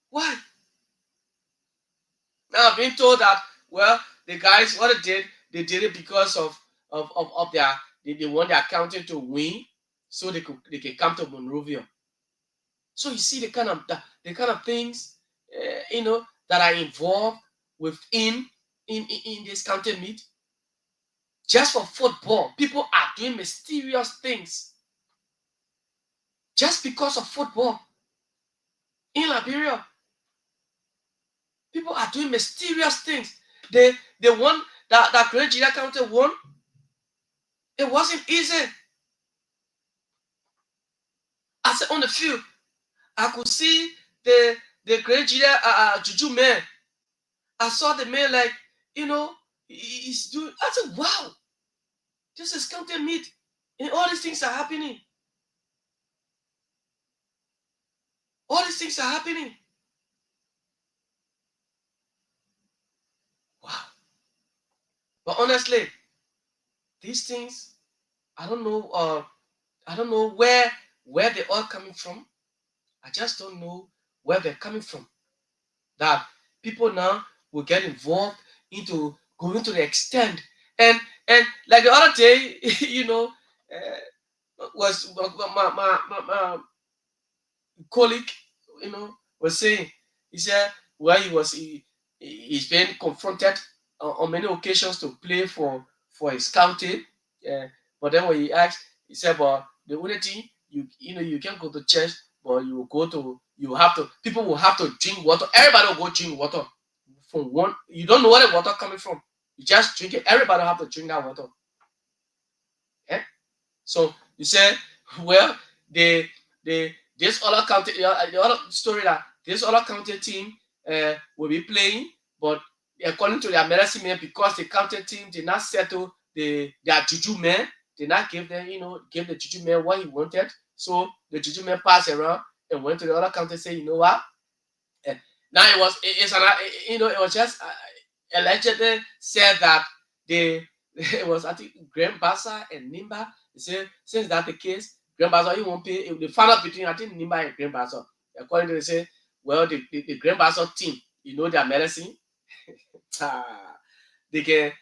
Why? Now I've been told that, well, the guys, what they did it because of they want their accountant to win, so they can come to Monrovia. So you see the kind of things that are involved within in this county meet. Just for football, people are doing mysterious things. Just because of football. In Liberia, people are doing mysterious things. They won that Great Jira County won. It wasn't easy. I said on the field, I could see the Great Jira Juju man. I saw the man like, he's doing. I said, wow, this is county meet, and all these things are happening. All these things are happening. Wow. But honestly, these things, I don't know where they're all coming from. I just don't know where they're coming from. That people now will get involved into going to the extent. And like the other day, was my colleague, was saying he said, well, he's been confronted on many occasions to play for his county. But then when he asked, he said, "But the only thing you can go to church, but people will have to drink water. Everybody will go drink water from one. You don't know where the water coming from. You just drink it. Everybody have to drink that water." So you said, well, this other county, the other story that this other county team will be playing, but according to their medicine man, because the county team did not settle their juju man, did not give them, give the juju man what he wanted. So the juju man passed around and went to the other county and said, you know what? Now it was just allegedly said that it was, I think, Grand Bassa and Nimba. They said, since that's the case, Grand Bassa, you won't pay. They found out between, I think, Nimba and Grand Bassa. According to they say, well, the Grand Bassa team, their medicine. They can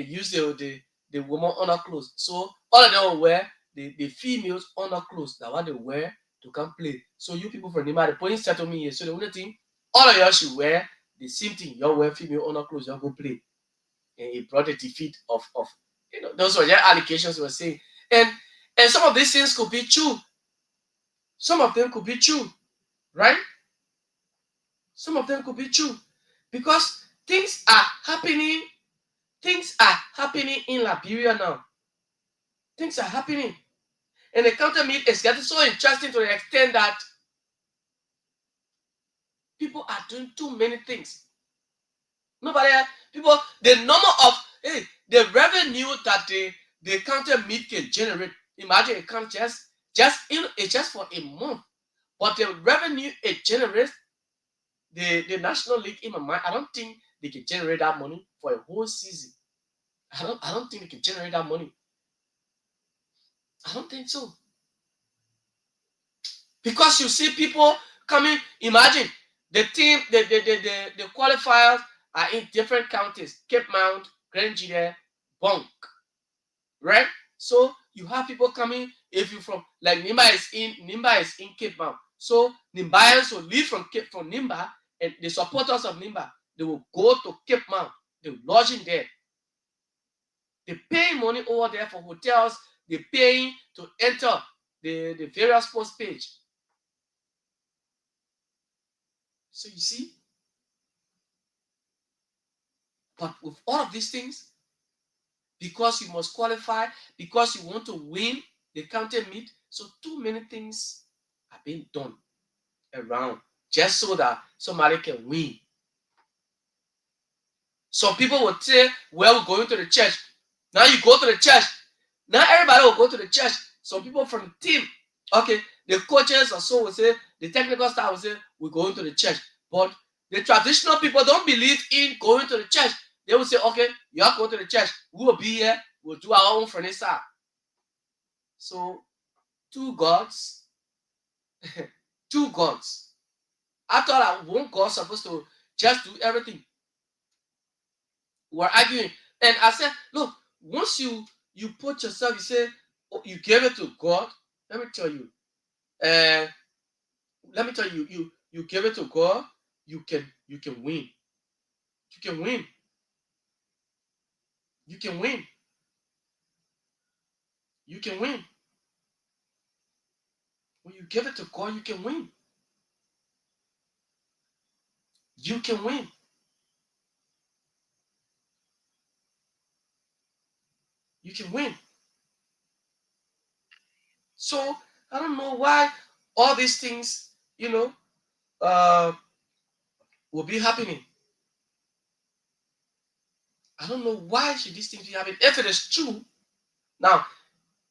use the woman underclothes. So all of them will wear the females underclothes. That what they wear to come play. So you people from Nimba, the police settle me here. So the only thing, all of y'all should wear the same thing. Y'all wear female underclothes, y'all go play. And it brought a defeat of those were their allegations we were saying. And some of these things could be true. Some of them could be true, right? Some of them could be true. Because things are happening. Things are happening in Liberia now. Things are happening. And the counter meat is getting so interesting to the extent that people are doing too many things. The number of the revenue that the counter meat can generate. Imagine it comes just for a month, but the revenue it generates, the National League, in my mind, I don't think they can generate that money for a whole season. I don't think they can generate that money. I don't think so. Because you see people coming. Imagine the team, the qualifiers are in different counties: Cape Mount, Grand Gide, Bonk, right? So you have people coming. If you from like Nimba is in Cape Mount, so Nimbayans will leave from Nimba, and the supporters of Nimba, they will go to Cape Mount. They're lodging there. They pay money over there for hotels. They're paying to enter the various sports page. So you see, but with all of these things, because you must qualify, because you want to win the county meet, so too many things are being done around just so that somebody can win. Some people will say, well, we're going to the church. Now you go to the church. Now everybody will go to the church. Some people from the team, okay, the coaches or so will say, the technical staff will say, we're going to the church. But the traditional people don't believe in going to the church. They will say, okay, you have to go to the church. We will be here. We'll do our own furniture. So, two gods. Two gods. I thought that one God's supposed to just do everything. We're arguing. And I said, look, once you put yourself, you say, oh, you gave it to God. Let me tell you. You give it to God, you can win. You can win. You can win. You can win. When you give it to God, you can win. You can win. You can win. So I don't know why all these things, will be happening. I don't know why should these things be happening. If it is true, now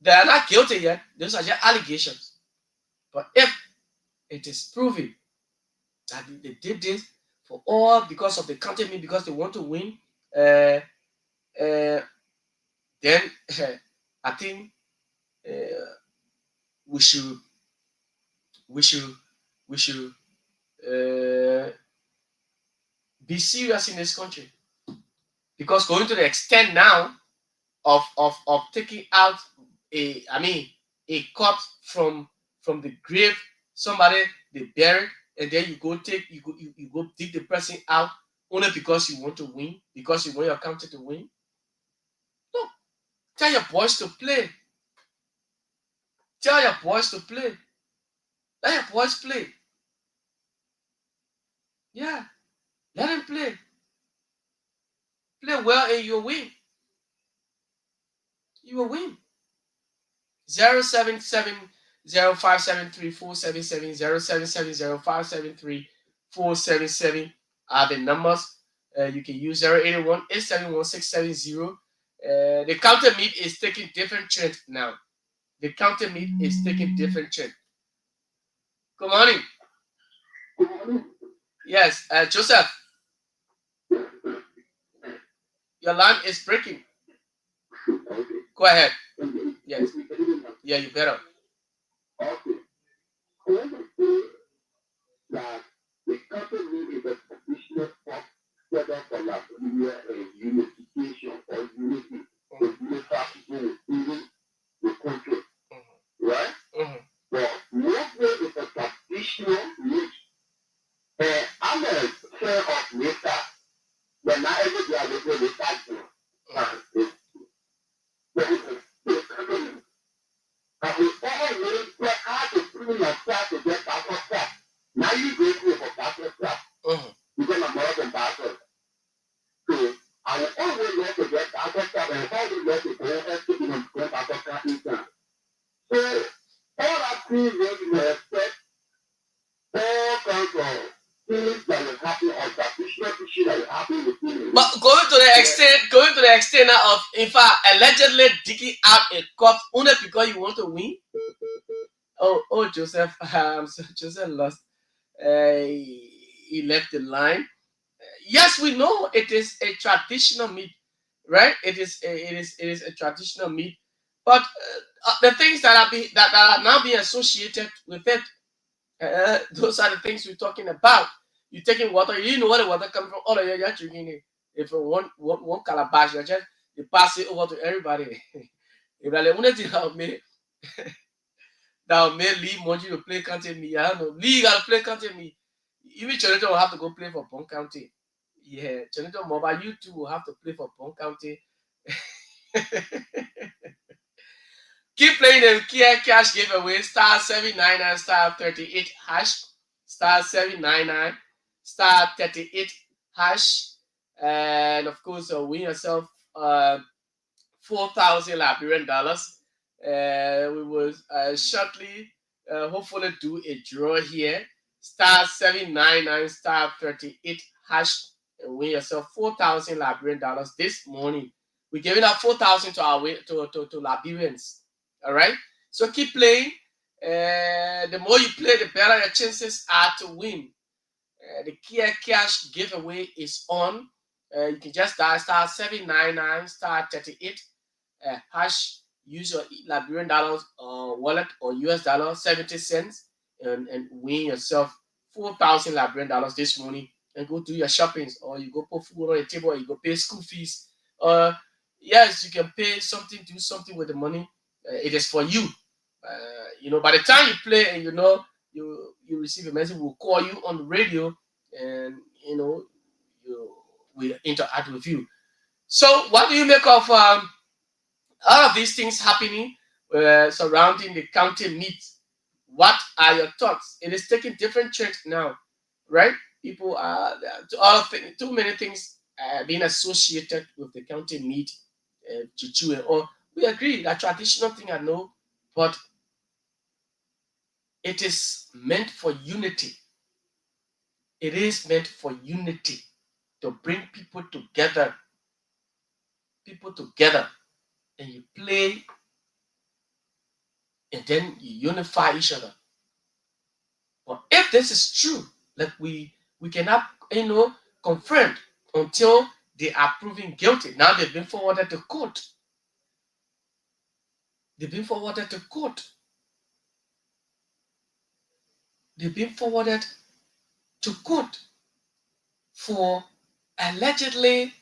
they are not guilty yet. Those are just allegations. But if it is proven that they did this for all because of the county meet, because they want to win, then I think we should be serious in this country, because going to the extent now of taking out a corpse from the grave, somebody they buried, and then you go dig the person out only because you want to win, because you want your county to win. No. Tell your boys to play. Tell your boys to play. Let your boys play. Yeah. Let them play. Play well and you'll win. You will win. 0770573477077 07705734777 are the numbers. You can use 081-871-670. The counter meet is taking different trend now. The counter meet is taking different trend. Good morning. Yes, Joseph. Your line is breaking. Go ahead. Yes. Yeah, you better. Okay. That the company is a traditional pop whether for Liberia and unification or unity to unify people within the country. Right? But Muslim is a traditional rich. I'm a fan of Meta. But not everybody has a good Meta. And we always work hard to prove yourself to get battle stuff. Now you go through for battle stuff. Because I'm more than battle. So I will always want to get battle stuff and always want to go and keep on going battle stuff in time. So all that things that you expect, all kinds of things that will happen or traditional issues that will happen with you. But going to the extent now of, in fact, allegedly digging out a corpse only because you want to win. Oh, Joseph, Joseph lost. He left the line. Yes, we know it is a traditional meat, right? It is a traditional meat, but the things that are now being associated with it, those are the things we're talking about. You're taking water, you know where the water comes from. Oh, you're drinking it. If one calabash, you pass it over to everybody. If I want to that may leave Monty to play county me. I don't know. Lee got to play county me. Even Jonathan will have to go play for Bond County. Yeah, Jonathan Mobile, you two will have to play for Bond County. Keep playing the Kear cash giveaway. Star 799 star 38 hash. Star 799 star 38 hash. And of course, win yourself 4,000 Liberian dollars. We will shortly, hopefully, do a draw here. Star 799 star 38 hash and win yourself 4,000 Liberian dollars this morning. We're giving out 4,000 to our to Liberians. All right. So keep playing. The more you play, the better your chances are to win. The Kear cash giveaway is on. You can just dial star 799 star 38 hash. Use your Liberian dollars wallet or US dollar 70 cents and win yourself 4,000 Liberian dollars this morning and go do your shoppings, or you go put food on the table, or you go pay school fees. Yes, you can pay something, do something with the money. It is for you. By the time you play and you receive a message, we'll call you on the radio and we interact with you. So what do you make of all of these things happening surrounding the county meet? What are your thoughts? It is taking different trends now, right? People are too many things being associated with the county meet, Chichu and all. We agree that traditional thing, I know, but it is meant for unity. It is meant for unity, to bring people together, and you play, and then you unify each other. But if this is true, like we cannot, confront until they are proven guilty. Now they've been forwarded to court. They've been forwarded to court for allegedly,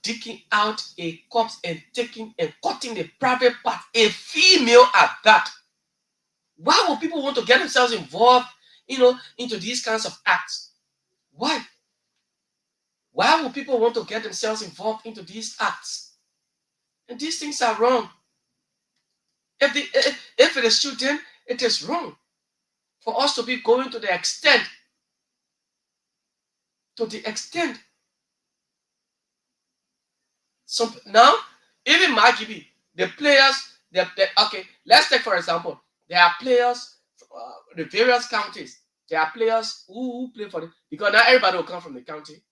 digging out a corpse and taking and cutting the private part, a female at that. Why would people want to get themselves involved into these kinds of acts. Why? Why would people want to get themselves involved into these acts? And these things are wrong. If it is true, then it is wrong for us to be going to the extent. Now, even Magibi, the players, okay, let's take for example, there are players the various counties. There are players who play for them because not everybody will come from the county.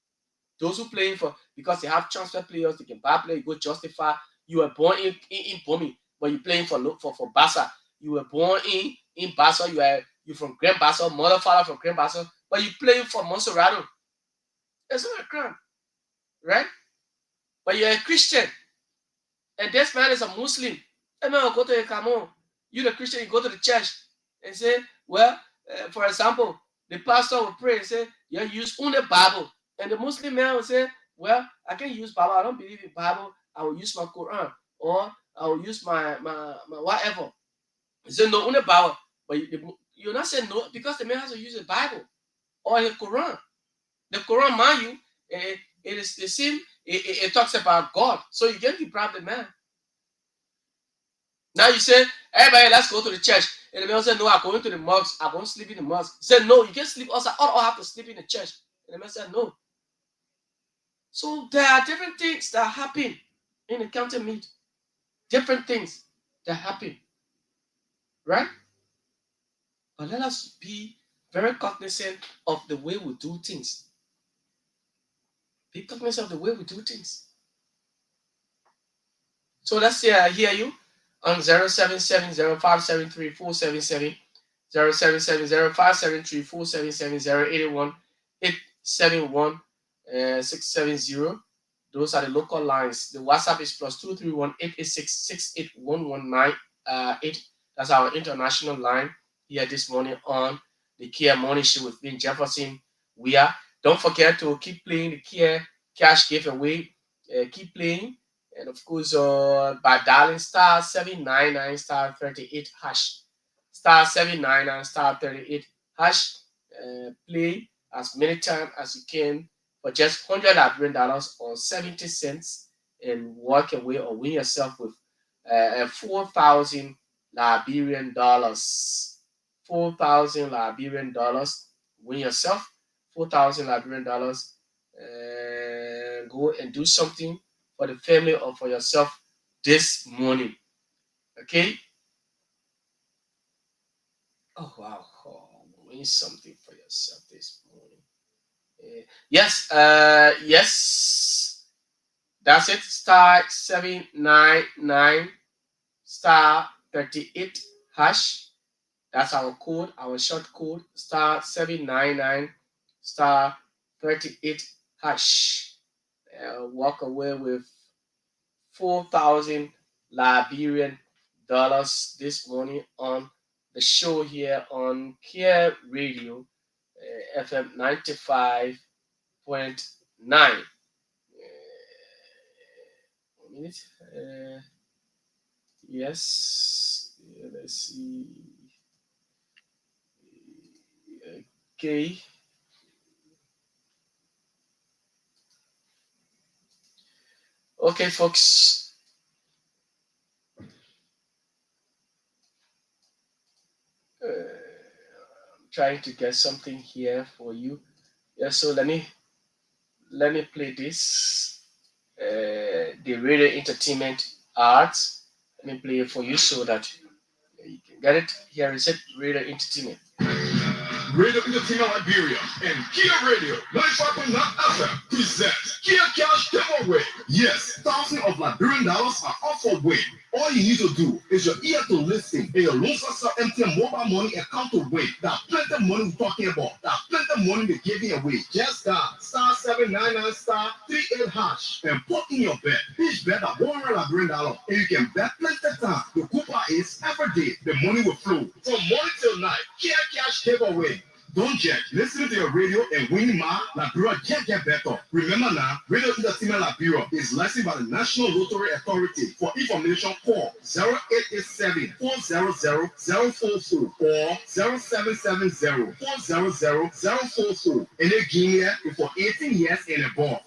Those who play because they have transfer players, they can buy players. You go justify. You were born in Bomi, but you're playing for Bassa. You were born in Bassa. You from Grand Bassa, mother father from Grand Bassa, but you playing for Monserrato. It's not a crime, right? But you're a Christian, and this man is a Muslim. And now go to a Kamon. You're a Christian. You go to the church and say, well, for example, the pastor will pray and say, you use only Bible. And the Muslim man will say, well, I can't use Bible. I don't believe in Bible. I will use my Quran or I will use my whatever. He said, no, only Bible. But you're not saying no because the man has to use the Bible or the Quran. The Quran, mind you, it is the same. It talks about God. So you can't deprive the man. Now you say, everybody, let's go to the church. And the man said, no, I'm going to the mosque. I'm going to sleep in the mosque. He said, no, you can't sleep outside. All have to sleep in the church. And the man said, no. So there are different things that happen in the county meet. Different things that happen. Right? But let us be very cognizant of the way we do things. Be cognizant of the way we do things. So let's say I hear you on 07705734477, 07705734477, 081-871-670. Those are the local lines. The WhatsApp is +231-886-681-198. That's our international line here this morning on the Kear Morning Show with me, Jefferson, Weah. Don't forget to keep playing the Kear cash giveaway. Keep playing. And of course, by dialing *799 *38 hash. *799 *38 hash. Play as many times as you can for just $100 or 70 cents and walk away or win yourself with 4,000 Liberian dollars. 4,000 Liberian dollars. Win yourself 4,000 Liberian dollars. Go and do something for the family or for yourself this morning. Okay? Oh, wow. Win something for yourself this morning. Yes. That's it. *799 *38 hash. That's our code, our short code. *799 *38 hash. Walk away with 4,000 Liberian dollars this morning on the show here on Kear Radio, FM 95.9. 1 minute. Yes. Let's see. Okay. Okay, folks. I'm trying to get something here for you. Yeah, so let me play this. The radio entertainment arts. Let me play it for you so that you can get it. Here is it, radio entertainment. Radio Entertainment Liberia and Kear Radio 95.9 FM presents Kear Cash Giveaway. Yes, thousands of Liberian dollars are up for win. All you need to do is your ear to listen and your loans are MTN mobile money account to win. That plenty of money we're talking about. That plenty of money they're giving away. Just dial *799 *38 hash and put in your bet. Each bet at $100 Liberian dollar, and you can bet plenty of time. The coupon is every day. The money will flow from morning till night. Kear Cash Giveaway. Don't jet. Listen to your radio and win ma Liberia get better. Remember now, Radio Entertainment Liberia is licensed by the National Lottery Authority. For information, call 0887 400 044 or 0770 400 044. And again, for 18 years and above.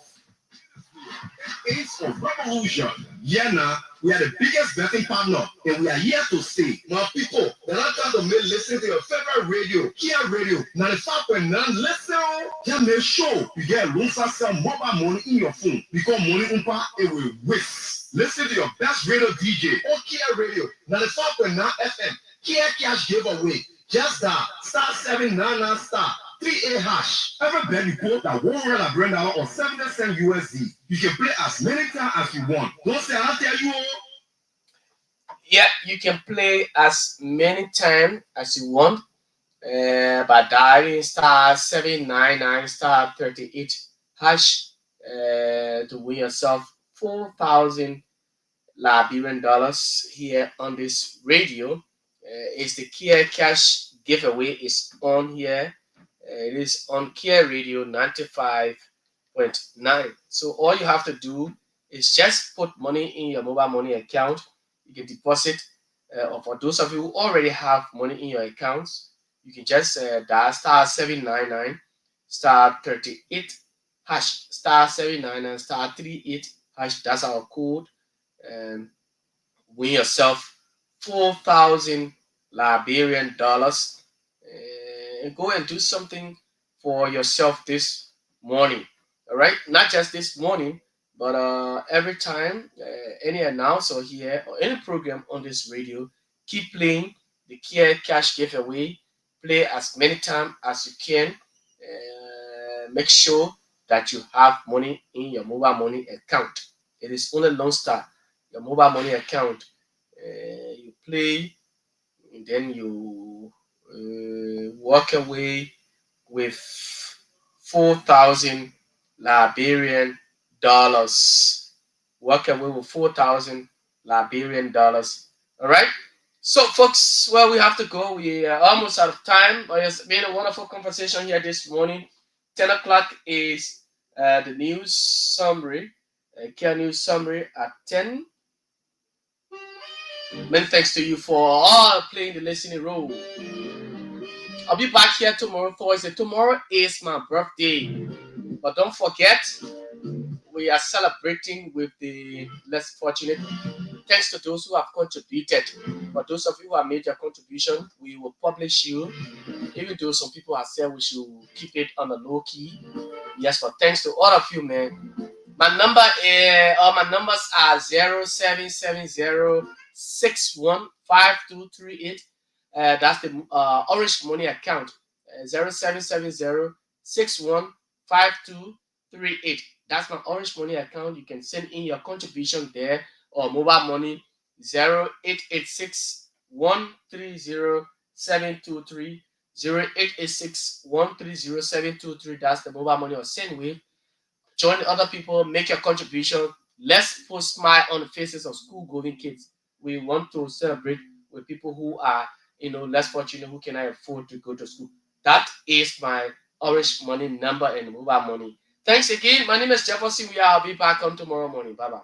Age of revolution. Yeah, now we are the biggest betting partner, and we are here to stay. Now, people, the last time to make listen to your favorite radio, Kear Radio, 95.9. Listen, yeah, make sure you get loan sell mobile money in your phone because money umpa it will waste. Listen to your best radio DJ on Kear Radio, 95.9 FM. Kear Cash giveaway. Just that *799 *3A hash. Every bet you put that $100 or 70 cents USD. You can play as many times as you want. Don't say I'll tell you all. Yeah, you can play as many times as you want by dialing *799 *38 hash to win yourself 4,000 Liberian dollars here on this radio. It's the Kear Cash giveaway is on here. It is on Kear Radio 95.9. So all you have to do is just put money in your mobile money account. You can deposit, or for those of you who already have money in your accounts, you can just dial *799 *38 hash *799 *38 hash. That's our code. Win yourself 4,000 Liberian dollars. And go and do something for yourself this morning. All right, not just this morning, but every time any announcer here or any program on this radio, keep playing the Kear Cash giveaway. Play as many times as you can. Make sure that you have money in your mobile money account. It is only Lone Star, your mobile money account. You play, and then you walk away with 4,000 Liberian dollars. Walk away with 4,000 Liberian dollars. All right. So, folks, well, we have to go. We are almost out of time. But it's been a wonderful conversation here this morning. 10 o'clock is the news summary, Kear News Summary at 10. Many thanks to you for all playing the listening role. I'll be back here tomorrow, Thursday. Tomorrow is my birthday. But don't forget, we are celebrating with the less fortunate. Thanks to those who have contributed. For those of you who have made your contribution, we will publish you. Even though some people have said we should keep it on the low key. Yes, but thanks to all of you, man. My numbers are 0770615238. That's the Orange Money account. 0770615238. That's my Orange Money account. You can send in your contribution there, or mobile money 0886130723. 0886130723. That's the mobile money or send wave. Join other people, make your contribution. Let's put smile on the faces of school-going kids. We want to celebrate with people who are, less fortunate, who cannot afford to go to school. That is my Orange Money number and mobile money. Thanks again. My name is Jefferson. I'll be back on tomorrow morning. Bye-bye.